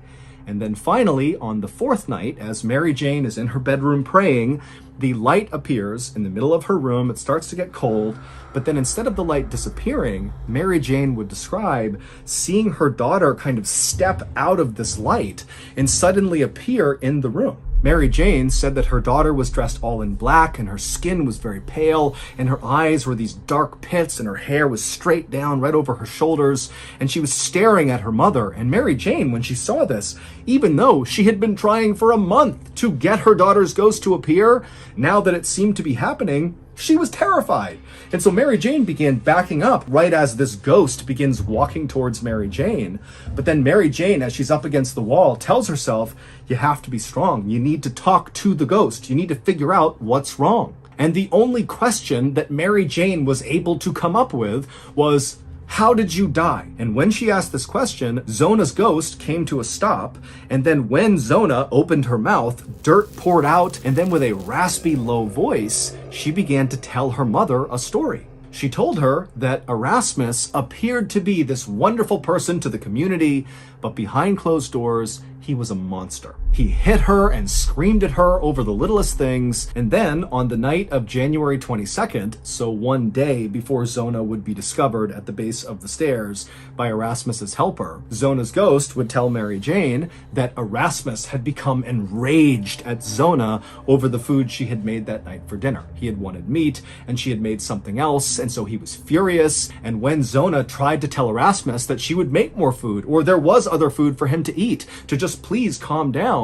And then finally, on the fourth night, as Mary Jane is in her bedroom praying, the light appears in the middle of her room. It starts to get cold, but then instead of the light disappearing, Mary Jane would describe seeing her daughter kind of step out of this light and suddenly appear in the room. Mary Jane said that her daughter was dressed all in black and her skin was very pale and her eyes were these dark pits and her hair was straight down right over her shoulders, and she was staring at her mother. And Mary Jane, when she saw this, even though she had been trying for a month to get her daughter's ghost to appear, now that it seemed to be happening, she was terrified. And so Mary Jane began backing up right as this ghost begins walking towards Mary Jane. But then Mary Jane, as she's up against the wall, tells herself, you have to be strong. You need to talk to the ghost. You need to figure out what's wrong. And the only question that Mary Jane was able to come up with was, how did you die? And when she asked this question, Zona's ghost came to a stop. And then when Zona opened her mouth, dirt poured out. And then with a raspy, low voice, she began to tell her mother a story. She told her that Erasmus appeared to be this wonderful person to the community, but behind closed doors, he was a monster. He hit her and screamed at her over the littlest things. And then on the night of January 22nd, so one day before Zona would be discovered at the base of the stairs by Erasmus's helper, Zona's ghost would tell Mary Jane that Erasmus had become enraged at Zona over the food she had made that night for dinner. He had wanted meat and she had made something else, and so he was furious. And when Zona tried to tell Erasmus that she would make more food, or there was other food for him to eat, to just please calm down,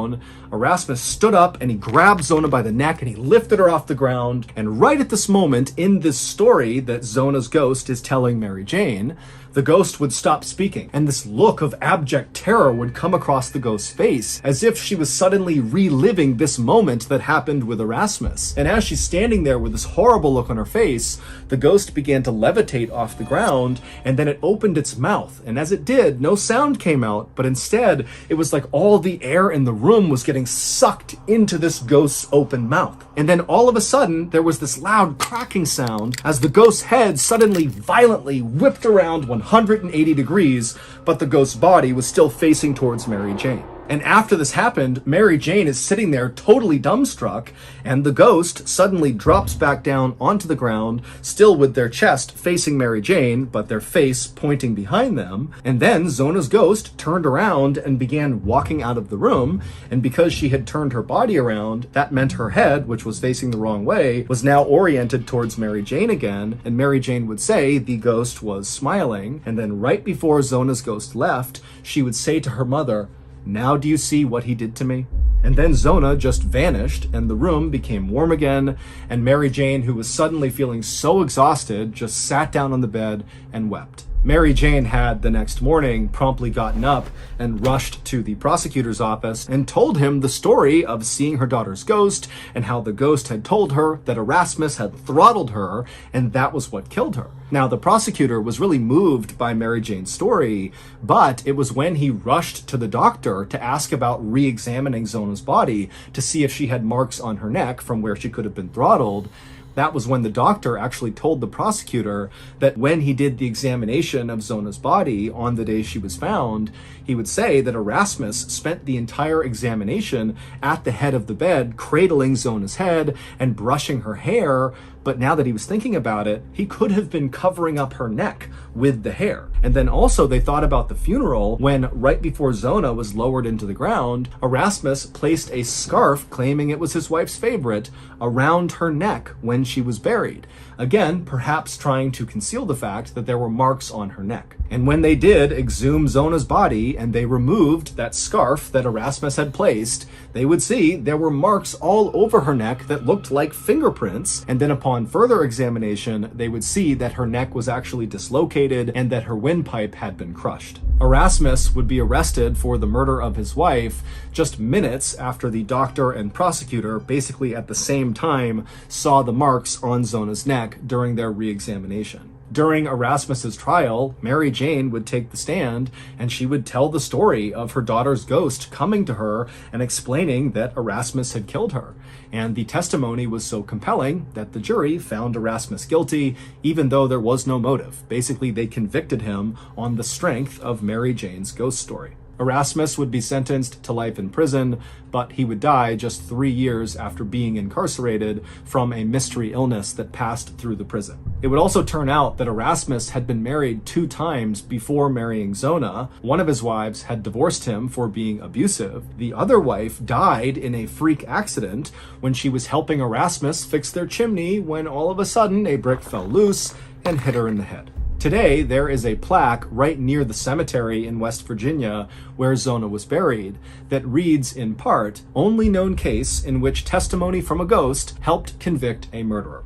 Erasmus stood up and he grabbed Zona by the neck and he lifted her off the ground. And right at this moment in this story that Zona's ghost is telling Mary Jane, the ghost would stop speaking, and this look of abject terror would come across the ghost's face, as if she was suddenly reliving this moment that happened with Erasmus. And as she's standing there with this horrible look on her face, the ghost began to levitate off the ground, and then it opened its mouth. And as it did, no sound came out, but instead, it was like all the air in the room was getting sucked into this ghost's open mouth. And then all of a sudden, there was this loud cracking sound as the ghost's head suddenly violently whipped around 180 degrees, but the ghost's body was still facing towards Mary Jane. And after this happened, Mary Jane is sitting there totally dumbstruck, and the ghost suddenly drops back down onto the ground, still with their chest facing Mary Jane, but their face pointing behind them. And then Zona's ghost turned around and began walking out of the room, and because she had turned her body around, that meant her head, which was facing the wrong way, was now oriented towards Mary Jane again, and Mary Jane would say the ghost was smiling. And then right before Zona's ghost left, she would say to her mother, "Now do you see what he did to me?" And then Zona just vanished, and the room became warm again, and Mary Jane, who was suddenly feeling so exhausted, just sat down on the bed and wept. Mary Jane had, the next morning, promptly gotten up and rushed to the prosecutor's office and told him the story of seeing her daughter's ghost and how the ghost had told her that Erasmus had throttled her and that was what killed her. Now, the prosecutor was really moved by Mary Jane's story, but it was when he rushed to the doctor to ask about re-examining Zona's body to see if she had marks on her neck from where she could have been throttled. That was when the doctor actually told the prosecutor that when he did the examination of Zona's body on the day she was found, he would say that Erasmus spent the entire examination at the head of the bed, cradling Zona's head and brushing her hair. But now that he was thinking about it, he could have been covering up her neck with the hair. And then also they thought about the funeral when, right before Zona was lowered into the ground, Erasmus placed a scarf, claiming it was his wife's favorite, around her neck when she was buried. Again, perhaps trying to conceal the fact that there were marks on her neck. And when they did exhume Zona's body and they removed that scarf that Erasmus had placed, they would see there were marks all over her neck that looked like fingerprints. And then upon further examination, they would see that her neck was actually dislocated and that her windpipe had been crushed. Erasmus would be arrested for the murder of his wife just minutes after the doctor and prosecutor, basically at the same time, saw the marks on Zona's neck during their re-examination. During Erasmus's trial, Mary Jane would take the stand and she would tell the story of her daughter's ghost coming to her and explaining that Erasmus had killed her. And the testimony was so compelling that the jury found Erasmus guilty, even though there was no motive. Basically, they convicted him on the strength of Mary Jane's ghost story. Erasmus would be sentenced to life in prison, but he would die just 3 years after being incarcerated from a mystery illness that passed through the prison. It would also turn out that Erasmus had been married 2 times before marrying Zona. One of his wives had divorced him for being abusive. The other wife died in a freak accident when she was helping Erasmus fix their chimney when all of a sudden a brick fell loose and hit her in the head. Today, there is a plaque right near the cemetery in West Virginia where Zona was buried that reads in part, "Only known case in which testimony from a ghost helped convict a murderer."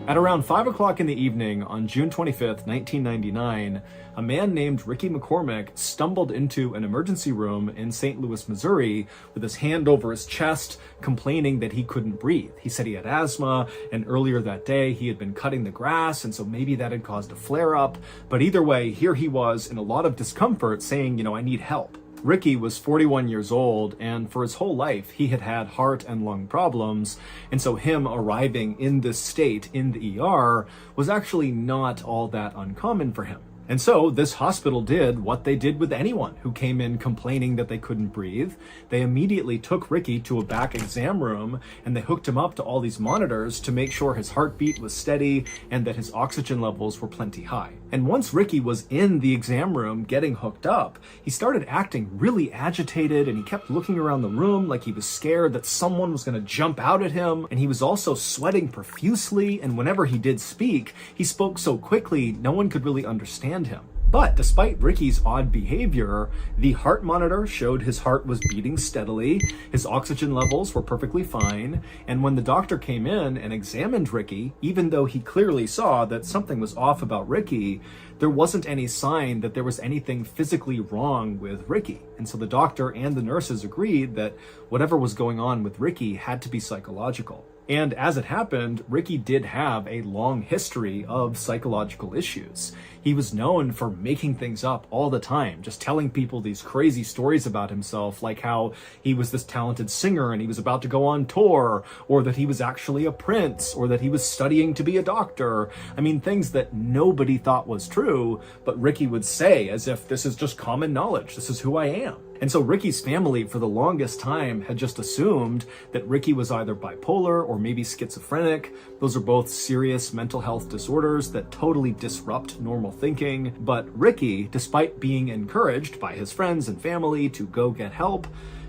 At around 5 o'clock in the evening on June 25th, 1999, a man named Ricky McCormick stumbled into an emergency room in St. Louis, Missouri, with his hand over his chest, complaining that he couldn't breathe. He said he had asthma, and earlier that day he had been cutting the grass, and so maybe that had caused a flare-up. But either way, here he was in a lot of discomfort saying, I need help. Ricky was 41 years old, and for his whole life, he had had heart and lung problems, and so him arriving in this state in the ER was actually not all that uncommon for him. And so this hospital did what they did with anyone who came in complaining that they couldn't breathe. They immediately took Ricky to a back exam room and they hooked him up to all these monitors to make sure his heartbeat was steady and that his oxygen levels were plenty high. And once Ricky was in the exam room getting hooked up, he started acting really agitated and he kept looking around the room like he was scared that someone was going to jump out at him. And he was also sweating profusely, and whenever he did speak, he spoke so quickly no one could really understand him. But despite Ricky's odd behavior, the heart monitor showed his heart was beating steadily, his oxygen levels were perfectly fine, and when the doctor came in and examined Ricky, even though he clearly saw that something was off about Ricky, there wasn't any sign that there was anything physically wrong with Ricky. And so the doctor and the nurses agreed that whatever was going on with Ricky had to be psychological. And as it happened, Ricky did have a long history of psychological issues. He was known for making things up all the time, just telling people these crazy stories about himself, like how he was this talented singer and he was about to go on tour, or that he was actually a prince, or that he was studying to be a doctor. I mean, things that nobody thought was true, but Ricky would say as if this is just common knowledge, this is who I am. And so Ricky's family for the longest time had just assumed that Ricky was either bipolar or maybe schizophrenic. Those are both serious mental health disorders that totally disrupt normal thinking. But Ricky, despite being encouraged by his friends and family to go get help,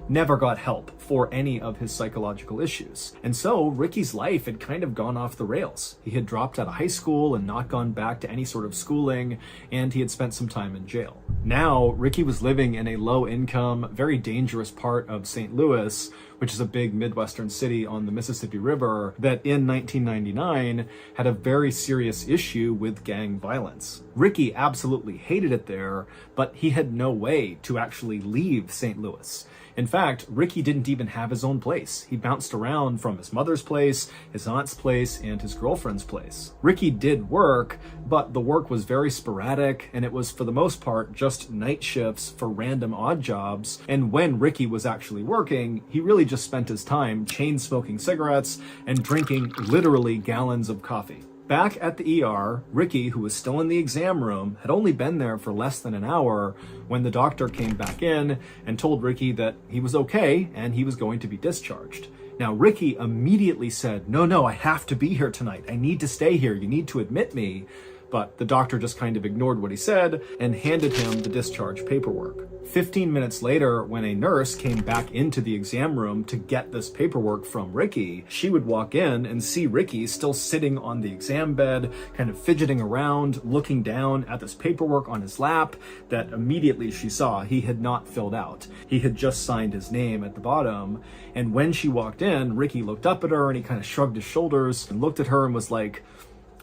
never got help for any of his psychological issues. And so Ricky's life had kind of gone off the rails. He had dropped out of high school and not gone back to any sort of schooling, and he had spent some time in jail. Now, Ricky was living in a low-income, very dangerous part of St. Louis, which is a big Midwestern city on the Mississippi River that in 1999 had a very serious issue with gang violence. Ricky absolutely hated it there, but he had no way to actually leave St. Louis. In fact, Ricky didn't even have his own place. He bounced around from his mother's place, his aunt's place, and his girlfriend's place. Ricky did work, but the work was very sporadic, and it was for the most part just night shifts for random odd jobs. And when Ricky was actually working, he really just spent his time chain smoking cigarettes and drinking literally gallons of coffee. Back at the ER, Ricky, who was still in the exam room, had only been there for less than an hour when the doctor came back in and told Ricky that he was okay and he was going to be discharged. Now, Ricky immediately said, no, I have to be here tonight. I need to stay here. You need to admit me. But the doctor just kind of ignored what he said and handed him the discharge paperwork. 15 minutes later, when a nurse came back into the exam room to get this paperwork from Ricky, she would walk in and see Ricky still sitting on the exam bed, kind of fidgeting around, looking down at this paperwork on his lap that immediately she saw he had not filled out. He had just signed his name at the bottom. And when she walked in, Ricky looked up at her and he kind of shrugged his shoulders and looked at her and was like,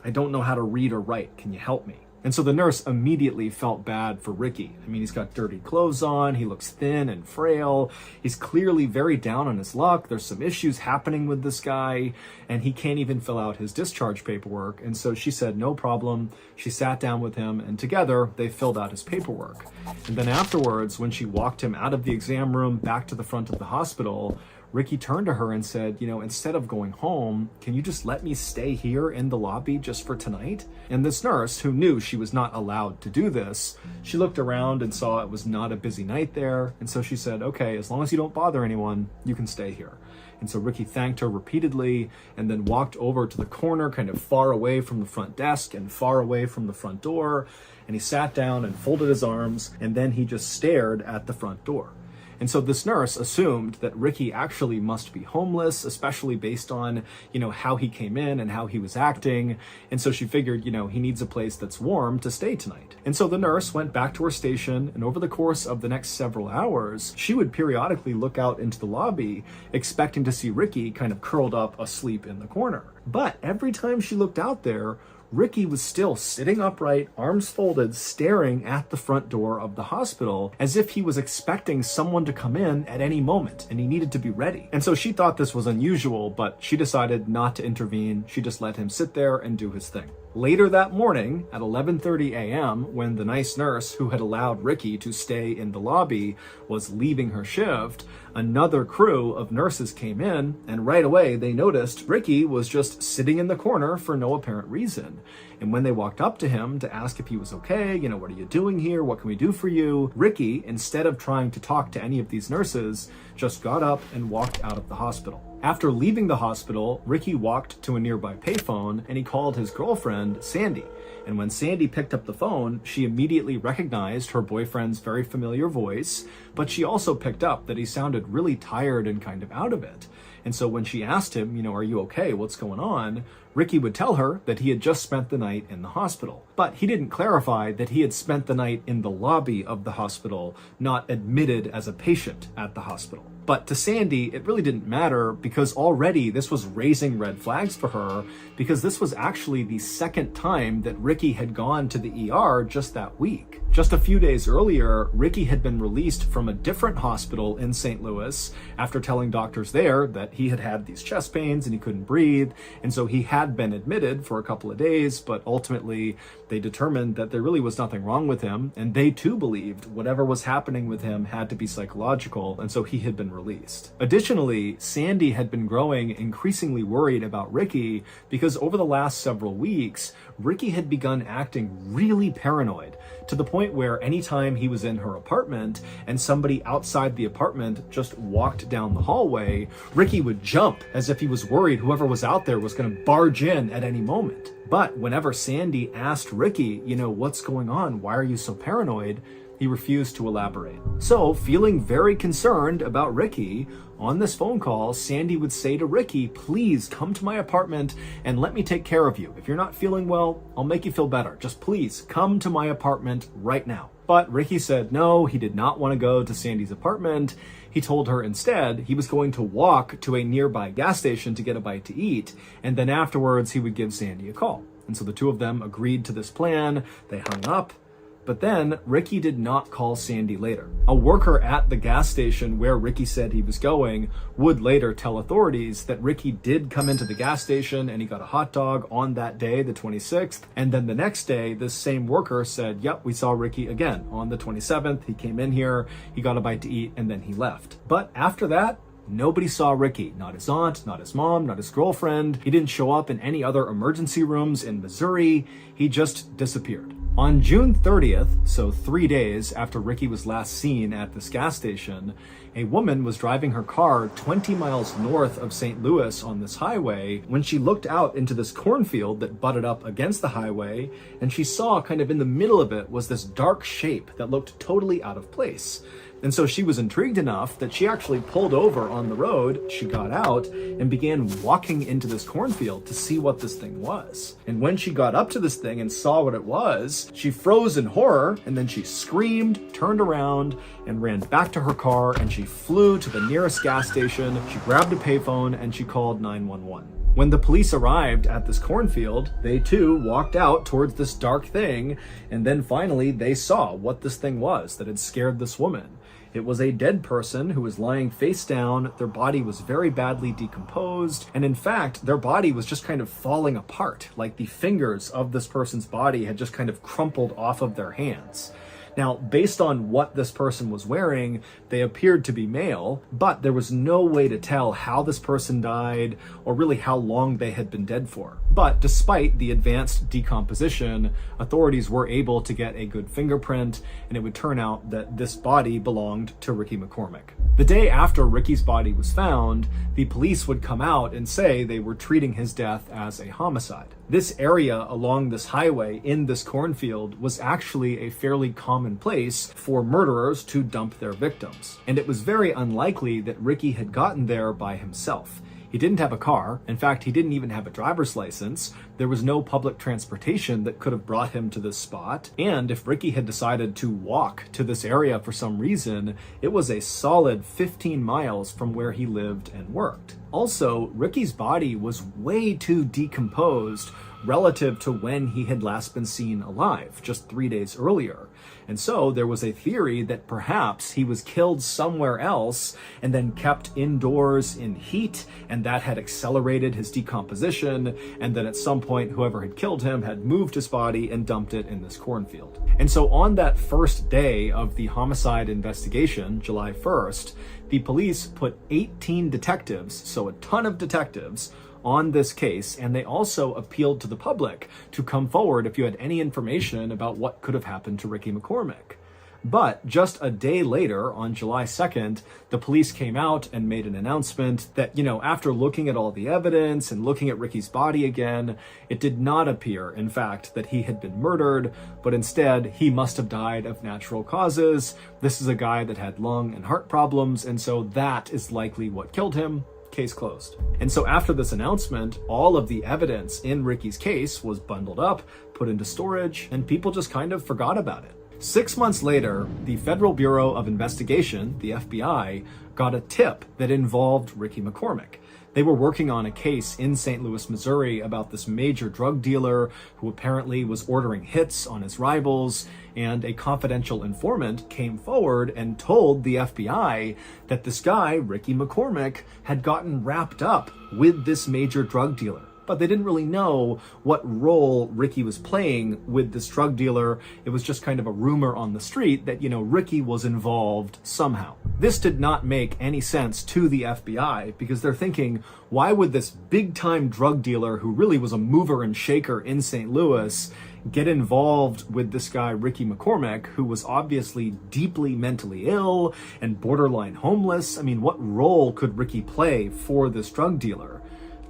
I don't know how to read or write. Can you help me? And so the nurse immediately felt bad for Ricky. I mean, he's got dirty clothes on, he looks thin and frail, he's clearly very down on his luck, there's some issues happening with this guy, and he can't even fill out his discharge paperwork. And so she said, no problem. She sat down with him, and together they filled out his paperwork. And then afterwards, when she walked him out of the exam room back to the front of the hospital, Ricky turned to her and said, instead of going home, can you just let me stay here in the lobby just for tonight? And this nurse, who knew she was not allowed to do this, she looked around and saw it was not a busy night there. And so she said, okay, as long as you don't bother anyone, you can stay here. And so Ricky thanked her repeatedly and then walked over to the corner, kind of far away from the front desk and far away from the front door. And he sat down and folded his arms, and then he just stared at the front door. And so this nurse assumed that Ricky actually must be homeless, especially based on, how he came in and how he was acting. And so she figured, he needs a place that's warm to stay tonight. And so the nurse went back to her station, and over the course of the next several hours, she would periodically look out into the lobby, expecting to see Ricky kind of curled up asleep in the corner. But every time she looked out there, Ricky was still sitting upright, arms folded, staring at the front door of the hospital as if he was expecting someone to come in at any moment and he needed to be ready. And so she thought this was unusual, but she decided not to intervene. She just let him sit there and do his thing. Later that morning at 11:30 a.m., when the nice nurse who had allowed Ricky to stay in the lobby was leaving her shift, another crew of nurses came in, and right away they noticed Ricky was just sitting in the corner for no apparent reason. And when they walked up to him to ask if he was okay, what are you doing here? What can we do for you? Ricky, instead of trying to talk to any of these nurses, just got up and walked out of the hospital. After leaving the hospital, Ricky walked to a nearby payphone and he called his girlfriend, Sandy. And when Sandy picked up the phone, she immediately recognized her boyfriend's very familiar voice, but she also picked up that he sounded really tired and kind of out of it. And so when she asked him, are you okay? What's going on? Ricky would tell her that he had just spent the night in the hospital. But he didn't clarify that he had spent the night in the lobby of the hospital, not admitted as a patient at the hospital. But to Sandy, it really didn't matter because already this was raising red flags for her, because this was actually the second time that Ricky had gone to the ER just that week. Just a few days earlier, Ricky had been released from a different hospital in St. Louis after telling doctors there that he had had these chest pains and he couldn't breathe. And so he had been admitted for a couple of days, but ultimately they determined that there really was nothing wrong with him. And they too believed whatever was happening with him had to be psychological. And so he had been released. Additionally, Sandy had been growing increasingly worried about Ricky because over the last several weeks, Ricky had begun acting really paranoid to the point where anytime he was in her apartment and somebody outside the apartment just walked down the hallway, Ricky would jump as if he was worried whoever was out there was going to barge in at any moment. But whenever Sandy asked Ricky, what's going on? Why are you so paranoid? He refused to elaborate. So, feeling very concerned about Ricky, on this phone call, Sandy would say to Ricky, please come to my apartment and let me take care of you. If you're not feeling well, I'll make you feel better. Just please come to my apartment right now. But Ricky said no, he did not want to go to Sandy's apartment. He told her instead he was going to walk to a nearby gas station to get a bite to eat, and then afterwards he would give Sandy a call. And so the two of them agreed to this plan. They hung up. But then Ricky did not call Sandy later. A worker at the gas station where Ricky said he was going would later tell authorities that Ricky did come into the gas station and he got a hot dog on that day, the 26th. And then the next day, this same worker said, yep, we saw Ricky again on the 27th. He came in here, he got a bite to eat, and then he left. But after that, nobody saw Ricky. Not his aunt, not his mom, not his girlfriend. He didn't show up in any other emergency rooms in Missouri. He just disappeared. On June 30th, so 3 days after Ricky was last seen at this gas station, a woman was driving her car 20 miles north of St. Louis on this highway when she looked out into this cornfield that butted up against the highway, and she saw kind of in the middle of it was this dark shape that looked totally out of place. And so she was intrigued enough that she actually pulled over on the road. She got out and began walking into this cornfield to see what this thing was. And when she got up to this thing and saw what it was, she froze in horror, and then she screamed, turned around, and ran back to her car, and she flew to the nearest gas station. She grabbed a payphone and she called 911. When the police arrived at this cornfield, they too walked out towards this dark thing, and then finally they saw what this thing was that had scared this woman. It was a dead person who was lying face down. Their body was very badly decomposed, and in fact, their body was just kind of falling apart, like the fingers of this person's body had just kind of crumpled off of their hands. Now, based on what this person was wearing, they appeared to be male, but there was no way to tell how this person died or really how long they had been dead for. But despite the advanced decomposition, authorities were able to get a good fingerprint, and it would turn out that this body belonged to Ricky McCormick. The day after Ricky's body was found, the police would come out and say they were treating his death as a homicide. This area along this highway in this cornfield was actually a fairly common place for murderers to dump their victims. And it was very unlikely that Ricky had gotten there by himself. He didn't have a car. In fact, he didn't even have a driver's license. There was no public transportation that could have brought him to this spot. And if Ricky had decided to walk to this area for some reason, it was a solid 15 miles from where he lived and worked. Also, Ricky's body was way too decomposed relative to when he had last been seen alive, just 3 days earlier. And so there was a theory that perhaps he was killed somewhere else and then kept indoors in heat, and that had accelerated his decomposition, and then at some point whoever had killed him had moved his body and dumped it in this cornfield. And so on that first day of the homicide investigation, July 1st, the police put 18 detectives, so a ton of detectives, on this case, and they also appealed to the public to come forward if you had any information about what could have happened to Ricky McCormick. But just a day later, on July 2nd, the police came out and made an announcement that, after looking at all the evidence and looking at Ricky's body again, it did not appear, in fact, that he had been murdered, but instead he must have died of natural causes. This is a guy that had lung and heart problems, and so that is likely what killed him. Case closed. And so after this announcement, all of the evidence in Ricky's case was bundled up, put into storage, and people just kind of forgot about it. 6 months later, the Federal Bureau of Investigation, the FBI, got a tip that involved Ricky McCormick. They were working on a case in St. Louis, Missouri about this major drug dealer who apparently was ordering hits on his rivals, and a confidential informant came forward and told the FBI that this guy, Ricky McCormick, had gotten wrapped up with this major drug dealer. But they didn't really know what role Ricky was playing with this drug dealer. It was just kind of a rumor on the street that, Ricky was involved somehow. This did not make any sense to the FBI because they're thinking, why would this big-time drug dealer who really was a mover and shaker in St. Louis get involved with this guy, Ricky McCormick, who was obviously deeply mentally ill and borderline homeless? I mean, what role could Ricky play for this drug dealer?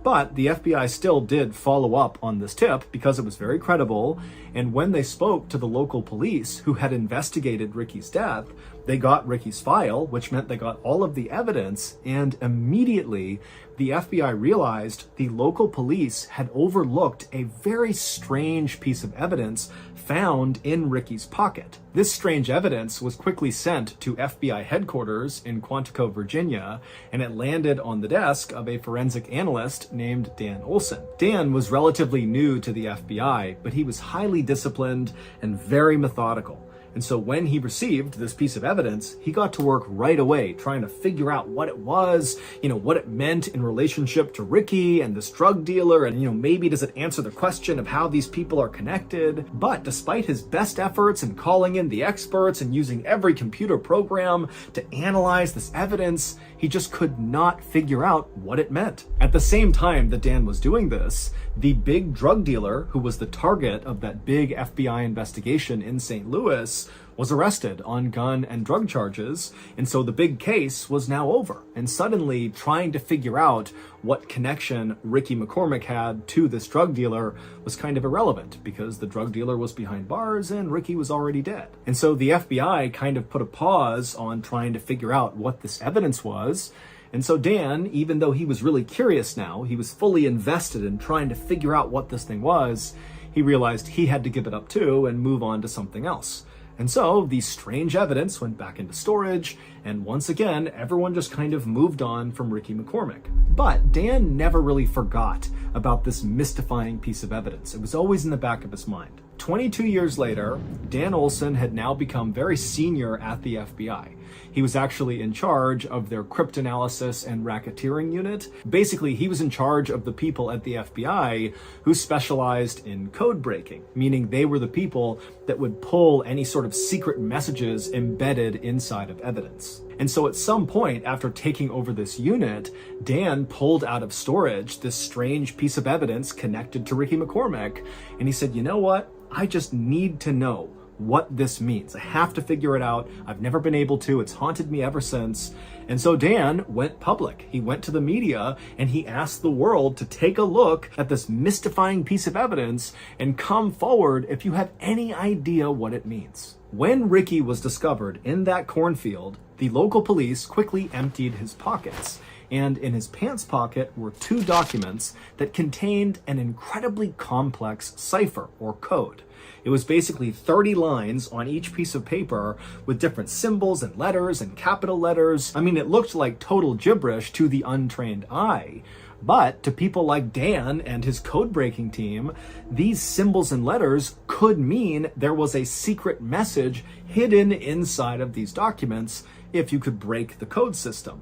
But the FBI still did follow up on this tip because it was very credible, and when they spoke to the local police who had investigated Ricky's death, they got Ricky's file, which meant they got all of the evidence, and immediately the FBI realized the local police had overlooked a very strange piece of evidence found in Ricky's pocket. This strange evidence was quickly sent to FBI headquarters in Quantico, Virginia, and it landed on the desk of a forensic analyst named Dan Olson. Dan was relatively new to the FBI, but he was highly disciplined and very methodical. And so when he received this piece of evidence, he got to work right away trying to figure out what it was, what it meant in relationship to Ricky and this drug dealer, and maybe does it answer the question of how these people are connected. But despite his best efforts in calling in the experts and using every computer program to analyze this evidence, he just could not figure out what it meant. At the same time that Dan was doing this, the big drug dealer who was the target of that big FBI investigation in St. Louis was arrested on gun and drug charges, and so the big case was now over. And suddenly, trying to figure out what connection Ricky McCormick had to this drug dealer was kind of irrelevant because the drug dealer was behind bars and Ricky was already dead. And so the FBI kind of put a pause on trying to figure out what this evidence was. And so Dan, even though he was really curious now, he was fully invested in trying to figure out what this thing was, he realized he had to give it up too and move on to something else. And so the strange evidence went back into storage, and once again, everyone just kind of moved on from Ricky McCormick. But Dan never really forgot about this mystifying piece of evidence. It was always in the back of his mind. 22 years later, Dan Olson had now become very senior at the FBI. He was actually in charge of their cryptanalysis and racketeering unit. Basically, he was in charge of the people at the FBI who specialized in code breaking, meaning they were the people that would pull any sort of secret messages embedded inside of evidence. And so at some point after taking over this unit, Dan pulled out of storage this strange piece of evidence connected to Ricky McCormick, and he said, you know what? I just need to know what this means. I have to figure it out. I've never been able to. It's haunted me ever since. And so Dan went public. He went to the media and he asked the world to take a look at this mystifying piece of evidence and come forward if you have any idea what it means. When Ricky was discovered in that cornfield, the local police quickly emptied his pockets. And in his pants pocket were 2 documents that contained an incredibly complex cipher or code. It was basically 30 lines on each piece of paper with different symbols and letters and capital letters. I mean, it looked like total gibberish to the untrained eye. But to people like Dan and his code-breaking team, these symbols and letters could mean there was a secret message hidden inside of these documents if you could break the code system.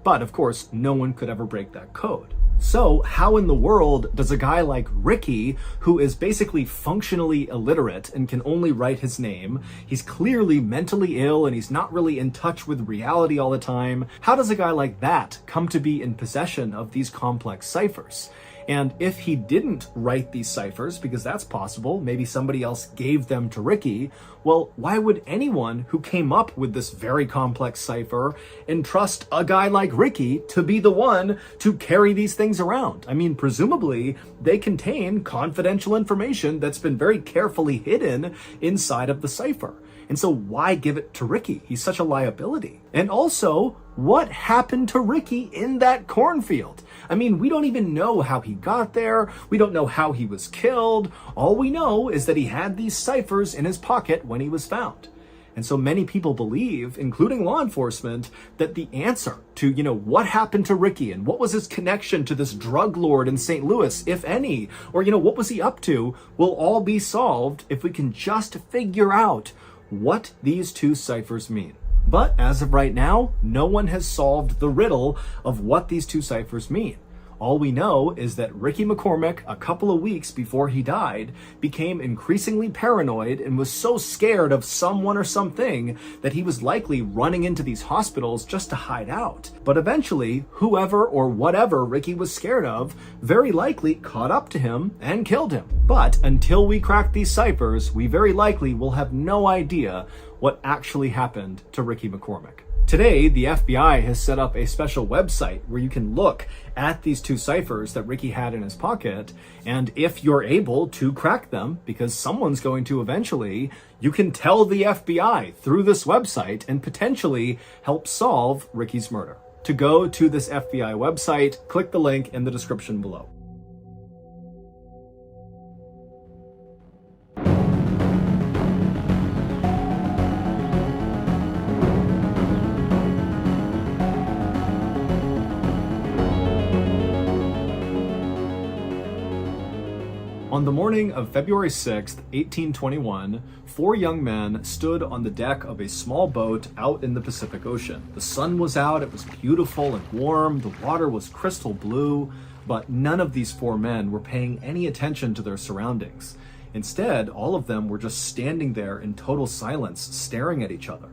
But of course, no one could ever break that code. So how in the world does a guy like Ricky, who is basically functionally illiterate and can only write his name, he's clearly mentally ill and he's not really in touch with reality all the time, how does a guy like that come to be in possession of these complex ciphers? And if he didn't write these ciphers, because that's possible, maybe somebody else gave them to Ricky, well, why would anyone who came up with this very complex cipher entrust a guy like Ricky to be the one to carry these things around? I mean, presumably, they contain confidential information that's been very carefully hidden inside of the cipher. And so why give it to Ricky? He's such a liability. And also, what happened to Ricky in that cornfield? I mean, we don't even know how he got there. We don't know how he was killed. All we know is that he had these ciphers in his pocket when he was found. And so many people believe, including law enforcement, that the answer to, what happened to Ricky and what was his connection to this drug lord in St. Louis, if any, or, what was he up to, will all be solved if we can just figure out what these 2 ciphers mean. But as of right now, no one has solved the riddle of what these 2 ciphers mean. All we know is that Ricky McCormick, a couple of weeks before he died, became increasingly paranoid and was so scared of someone or something that he was likely running into these hospitals just to hide out. But eventually, whoever or whatever Ricky was scared of very likely caught up to him and killed him. But until we crack these ciphers, we very likely will have no idea what actually happened to Ricky McCormick. Today, the FBI has set up a special website where you can look at these 2 ciphers that Ricky had in his pocket, and if you're able to crack them, because someone's going to eventually, you can tell the FBI through this website and potentially help solve Ricky's murder. To go to this FBI website, click the link in the description below. On the morning of February 6th, 1821, 4 young men stood on the deck of a small boat out in the Pacific Ocean. The sun was out, it was beautiful and warm, the water was crystal blue, but none of these 4 men were paying any attention to their surroundings. Instead, all of them were just standing there in total silence, staring at each other.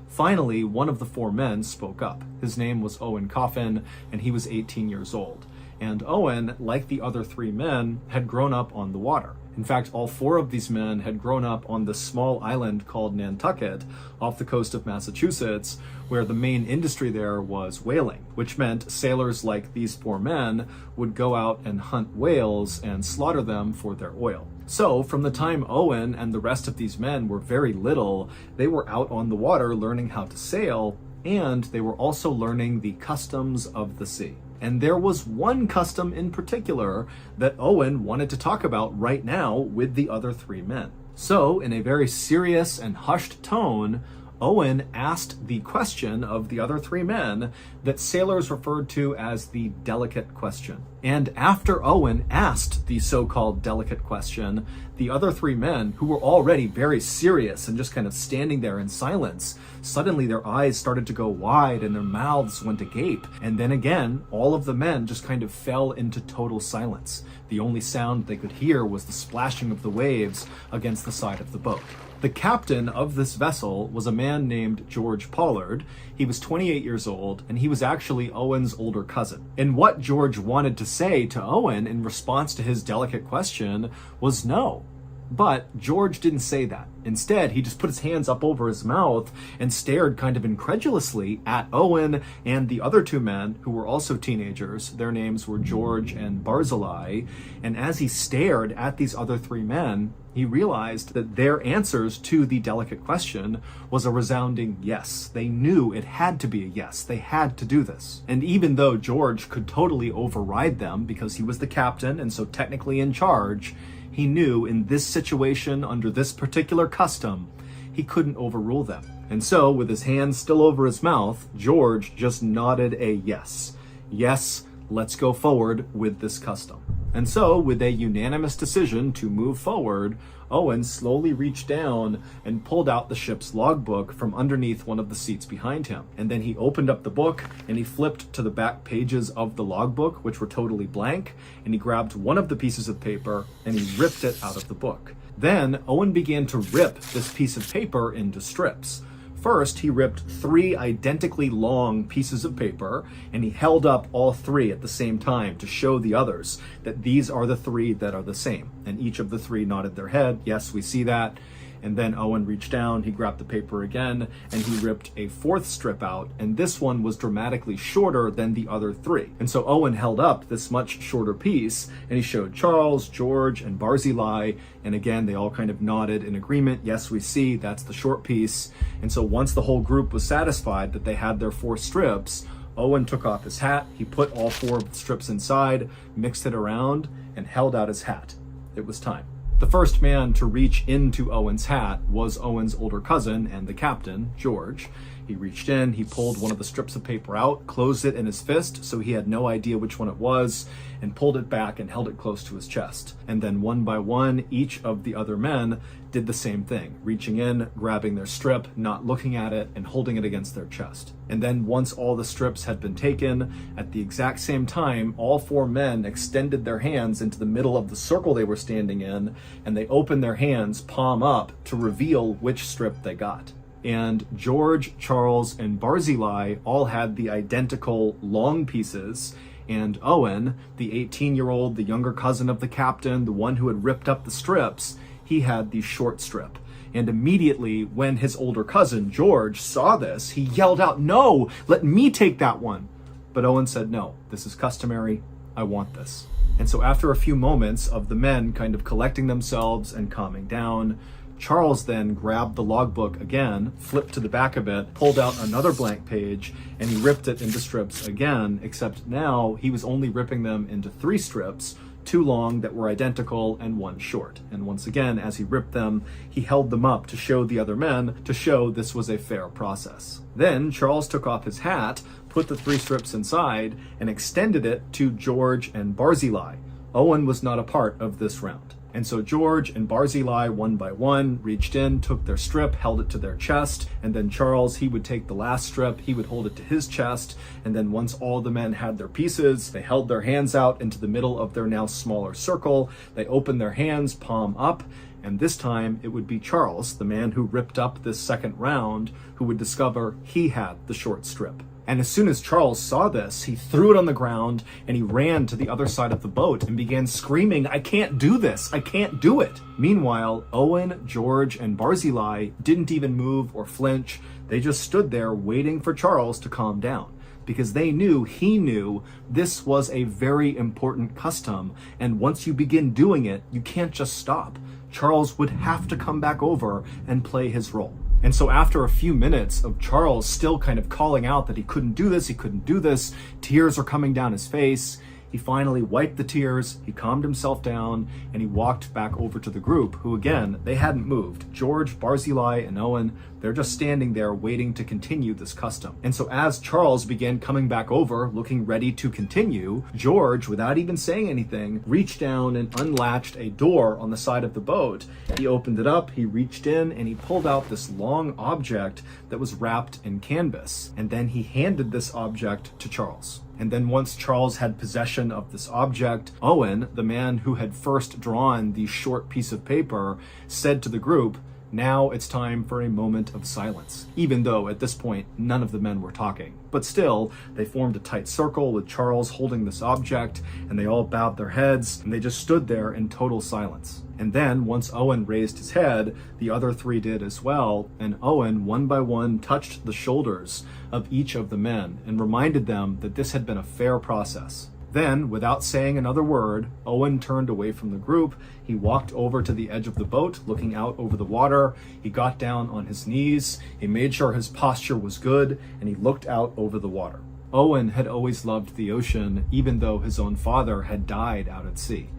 Finally, one of the 4 men spoke up. His name was Owen Coffin, and he was 18 years old. And Owen, like the other 3 men, had grown up on the water. In fact, all 4 of these men had grown up on this small island called Nantucket off the coast of Massachusetts, where the main industry there was whaling, which meant sailors like these 4 men would go out and hunt whales and slaughter them for their oil. So from the time Owen and the rest of these men were very little, they were out on the water learning how to sail, and they were also learning the customs of the sea. And there was one custom in particular that Owen wanted to talk about right now with the other 3 men. So, in a very serious and hushed tone, Owen asked the question of the other three men that sailors referred to as the delicate question. And after Owen asked the so-called delicate question, the other three men, who were already very serious and just kind of standing there in silence, suddenly their eyes started to go wide and their mouths went agape. And then again, all of the men just kind of fell into total silence. The only sound they could hear was the splashing of the waves against the side of the boat. The captain of this vessel was a man named George Pollard. He was 28 years old, and he was actually Owen's older cousin. And what George wanted to say to Owen in response to his delicate question was no. But George didn't say that. Instead, he just put his hands up over his mouth and stared kind of incredulously at Owen and the other two men who were also teenagers. Their names were George and Barzillai. And as he stared at these other three men, he realized that their answers to the delicate question was a resounding yes. They knew it had to be a yes. They had to do this. And even though George could totally override them because he was the captain and so technically in charge, he knew in this situation, under this particular custom, he couldn't overrule them. And so, with his hands still over his mouth, George just nodded a yes. Yes, let's go forward with this custom. And so, with a unanimous decision to move forward, Owen slowly reached down and pulled out the ship's logbook from underneath one of the seats behind him. And then he opened up the book and he flipped to the back pages of the logbook, which were totally blank, and he grabbed one of the pieces of paper and he ripped it out of the book. Then Owen began to rip this piece of paper into strips. First, he ripped 3 identically long pieces of paper, and he held up all 3 at the same time to show the others that these are the 3 that are the same. And each of the 3 nodded their head, yes, we see that. And then Owen reached down, he grabbed the paper again, and he ripped a 4th strip out, and this one was dramatically shorter than the other 3. And so Owen held up this much shorter piece, and he showed Charles, George, and Barzillai, and again, they all kind of nodded in agreement. Yes, we see, that's the short piece. And so once the whole group was satisfied that they had their 4 strips, Owen took off his hat, he put all 4 of the strips inside, mixed it around, and held out his hat. It was time. The first man to reach into Owen's hat was Owen's older cousin and the captain, George. He reached in, he pulled one of the strips of paper out, closed it in his fist so he had no idea which one it was, and pulled it back and held it close to his chest. And then one by one, each of the other men did the same thing, reaching in, grabbing their strip, not looking at it, and holding it against their chest. And then once all the strips had been taken, at the exact same time, all 4 men extended their hands into the middle of the circle they were standing in, and they opened their hands palm up to reveal which strip they got. And George, Charles, and Barzillai all had the identical long pieces, and Owen, the 18-year-old, the younger cousin of the captain, the one who had ripped up the strips, he had the short strip. And immediately, when his older cousin, George, saw this, he yelled out, "No, let me take that one." But Owen said, "No, this is customary. I want this." And so after a few moments of the men kind of collecting themselves and calming down, Charles then grabbed the logbook again, flipped to the back of it, pulled out another blank page, and he ripped it into strips again, except now he was only ripping them into 3 strips, 2 long that were identical and 1 short. And once again, as he ripped them, he held them up to show the other men, to show this was a fair process. Then Charles took off his hat, put the 3 strips inside, and extended it to George and Barzillai. Owen was not a part of this round. And so George and Barzillai, one by one, reached in, took their strip, held it to their chest, and then Charles, he would take the last strip, he would hold it to his chest, and then once all the men had their pieces, they held their hands out into the middle of their now smaller circle, they opened their hands, palm up, and this time it would be Charles, the man who ripped up this second round, who would discover he had the short strip. And as soon as Charles saw this, he threw it on the ground and he ran to the other side of the boat and began screaming, "I can't do this! I can't do it!" Meanwhile, Owen, George, and Barzillai didn't even move or flinch. They just stood there waiting for Charles to calm down, because they knew he knew this was a very important custom, and once you begin doing it, you can't just stop. Charles would have to come back over and play his role. And so after a few minutes of Charles still kind of calling out that he couldn't do this, tears are coming down his face, He finally wiped the tears, he calmed himself down, and he walked back over to the group, who again, they hadn't moved. George, Barzillai, and Owen, they're just standing there waiting to continue this custom. And so as Charles began coming back over, looking ready to continue, George, without even saying anything, reached down and unlatched a door on the side of the boat. He opened it up, he reached in, and he pulled out this long object that was wrapped in canvas. And then he handed this object to Charles. And then once Charles had possession of this object, Owen, the man who had first drawn the short piece of paper, said to the group, "Now it's time for a moment of silence," even though at this point none of the men were talking. But still, they formed a tight circle with Charles holding this object, and they all bowed their heads, and they just stood there in total silence. And then, once Owen raised his head, the other three did as well, and Owen, one by one, touched the shoulders of each of the men and reminded them that this had been a fair process. Then, without saying another word, Owen turned away from the group. He walked over to the edge of the boat, looking out over the water. He got down on his knees. He made sure his posture was good, and he looked out over the water. Owen had always loved the ocean, even though his own father had died out at sea.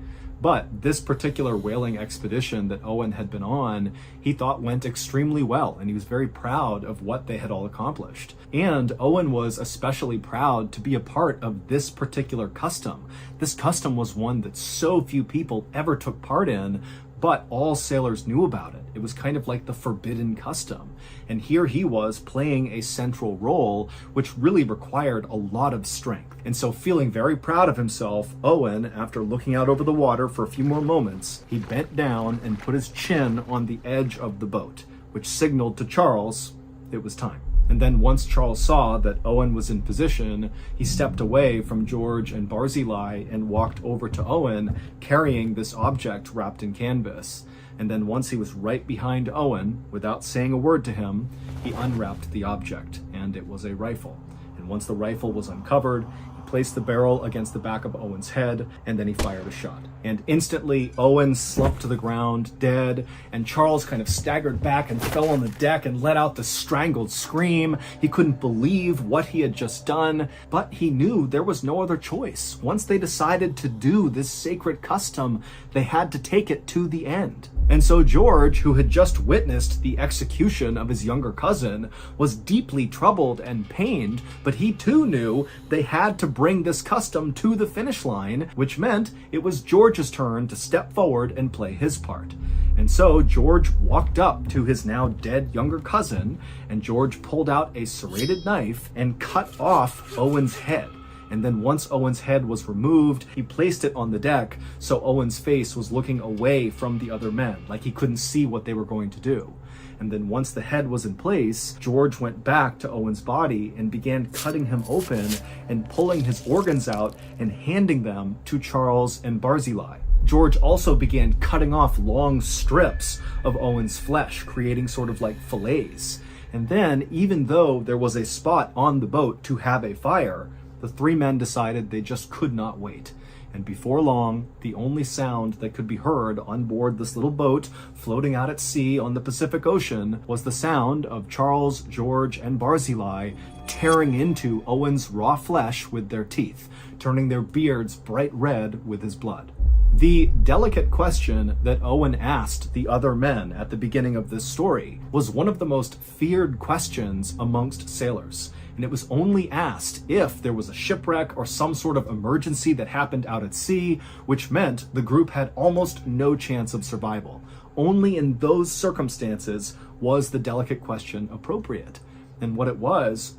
But this particular whaling expedition that Owen had been on, he thought went extremely well, and he was very proud of what they had all accomplished. And Owen was especially proud to be a part of this particular custom. This custom was one that so few people ever took part in, but all sailors knew about it. It was kind of like the forbidden custom. And here he was playing a central role, which really required a lot of strength. And so, feeling very proud of himself, Owen, after looking out over the water for a few more moments, he bent down and put his chin on the edge of the boat, which signaled to Charles it was time. And then once Charles saw that Owen was in position, he stepped away from George and Barzillai and walked over to Owen, carrying this object wrapped in canvas. And then once he was right behind Owen, without saying a word to him, he unwrapped the object, and it was a rifle. And once the rifle was uncovered, he placed the barrel against the back of Owen's head, and then he fired a shot. And instantly, Owen slumped to the ground, dead, and Charles kind of staggered back and fell on the deck and let out the strangled scream. He couldn't believe what he had just done, but he knew there was no other choice. Once they decided to do this sacred custom, they had to take it to the end. And so George, who had just witnessed the execution of his younger cousin, was deeply troubled and pained, but he too knew they had to bring this custom to the finish line, which meant it was George's turn to step forward and play his part. And so George walked up to his now dead younger cousin, and George pulled out a serrated knife and cut off Owen's head. And then once Owen's head was removed, he placed it on the deck so Owen's face was looking away from the other men, like he couldn't see what they were going to do. And then once the head was in place, George went back to Owen's body and began cutting him open and pulling his organs out and handing them to Charles and Barzillai. George also began cutting off long strips of Owen's flesh, creating sort of like fillets. And then, even though there was a spot on the boat to have a fire, the three men decided they just could not wait. And before long, the only sound that could be heard on board this little boat floating out at sea on the Pacific Ocean was the sound of Charles, George, and Barzillai tearing into Owen's raw flesh with their teeth, turning their beards bright red with his blood. The delicate question that Owen asked the other men at the beginning of this story was one of the most feared questions amongst sailors. And it was only asked if there was a shipwreck or some sort of emergency that happened out at sea, which meant the group had almost no chance of survival. Only in those circumstances was the delicate question appropriate. And what it was,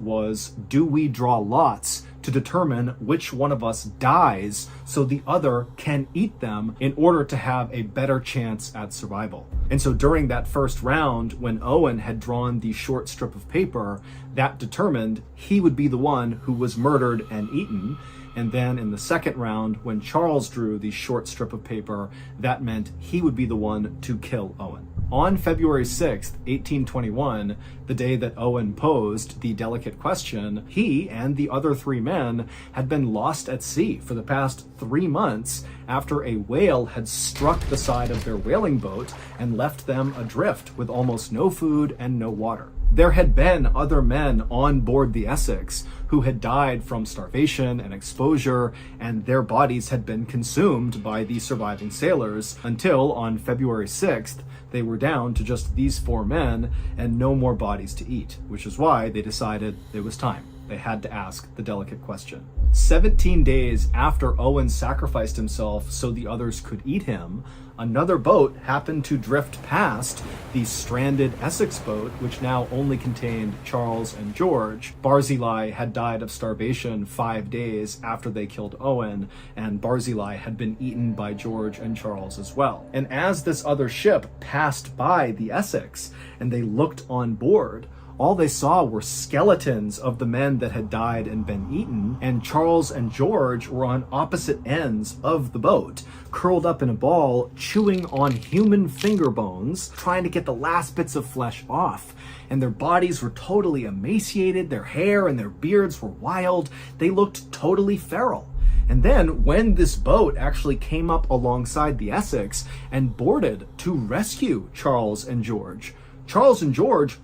do we draw lots to determine which one of us dies so the other can eat them in order to have a better chance at survival? And so during that first round, when Owen had drawn the short strip of paper, that determined he would be the one who was murdered and eaten. And then in the second round, when Charles drew the short strip of paper, that meant he would be the one to kill Owen. On February 6th, 1821, the day that Owen posed the delicate question, he and the other three men had been lost at sea for the past 3 months after a whale had struck the side of their whaling boat and left them adrift with almost no food and no water. There had been other men on board the Essex who had died from starvation and exposure, and their bodies had been consumed by the surviving sailors until on February 6th, they were down to just these 4 men and no more bodies to eat, which is why they decided it was time. They had to ask the delicate question. 17 days after Owen sacrificed himself so the others could eat him, another boat happened to drift past the stranded Essex boat, which now only contained Charles and George. Barzillai had died of starvation 5 days after they killed Owen, and Barzillai had been eaten by George and Charles as well. And as this other ship passed by the Essex and they looked on board, all they saw were skeletons of the men that had died and been eaten, and Charles and George were on opposite ends of the boat, curled up in a ball, chewing on human finger bones, trying to get the last bits of flesh off. And their bodies were totally emaciated, their hair and their beards were wild, they looked totally feral. And then when this boat actually came up alongside the Essex and boarded to rescue Charles and George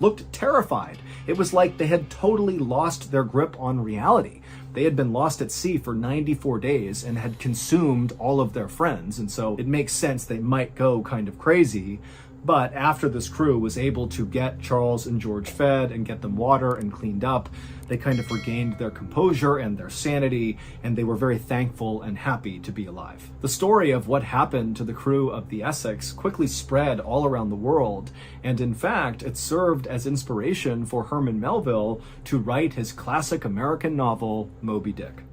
looked terrified. It was like they had totally lost their grip on reality. They had been lost at sea for 94 days and had consumed all of their friends, and so it makes sense they might go kind of crazy. But after this crew was able to get Charles and George fed and get them water and cleaned up, they kind of regained their composure and their sanity, and they were very thankful and happy to be alive. The story of what happened to the crew of the Essex quickly spread all around the world, and in fact, it served as inspiration for Herman Melville to write his classic American novel, Moby Dick.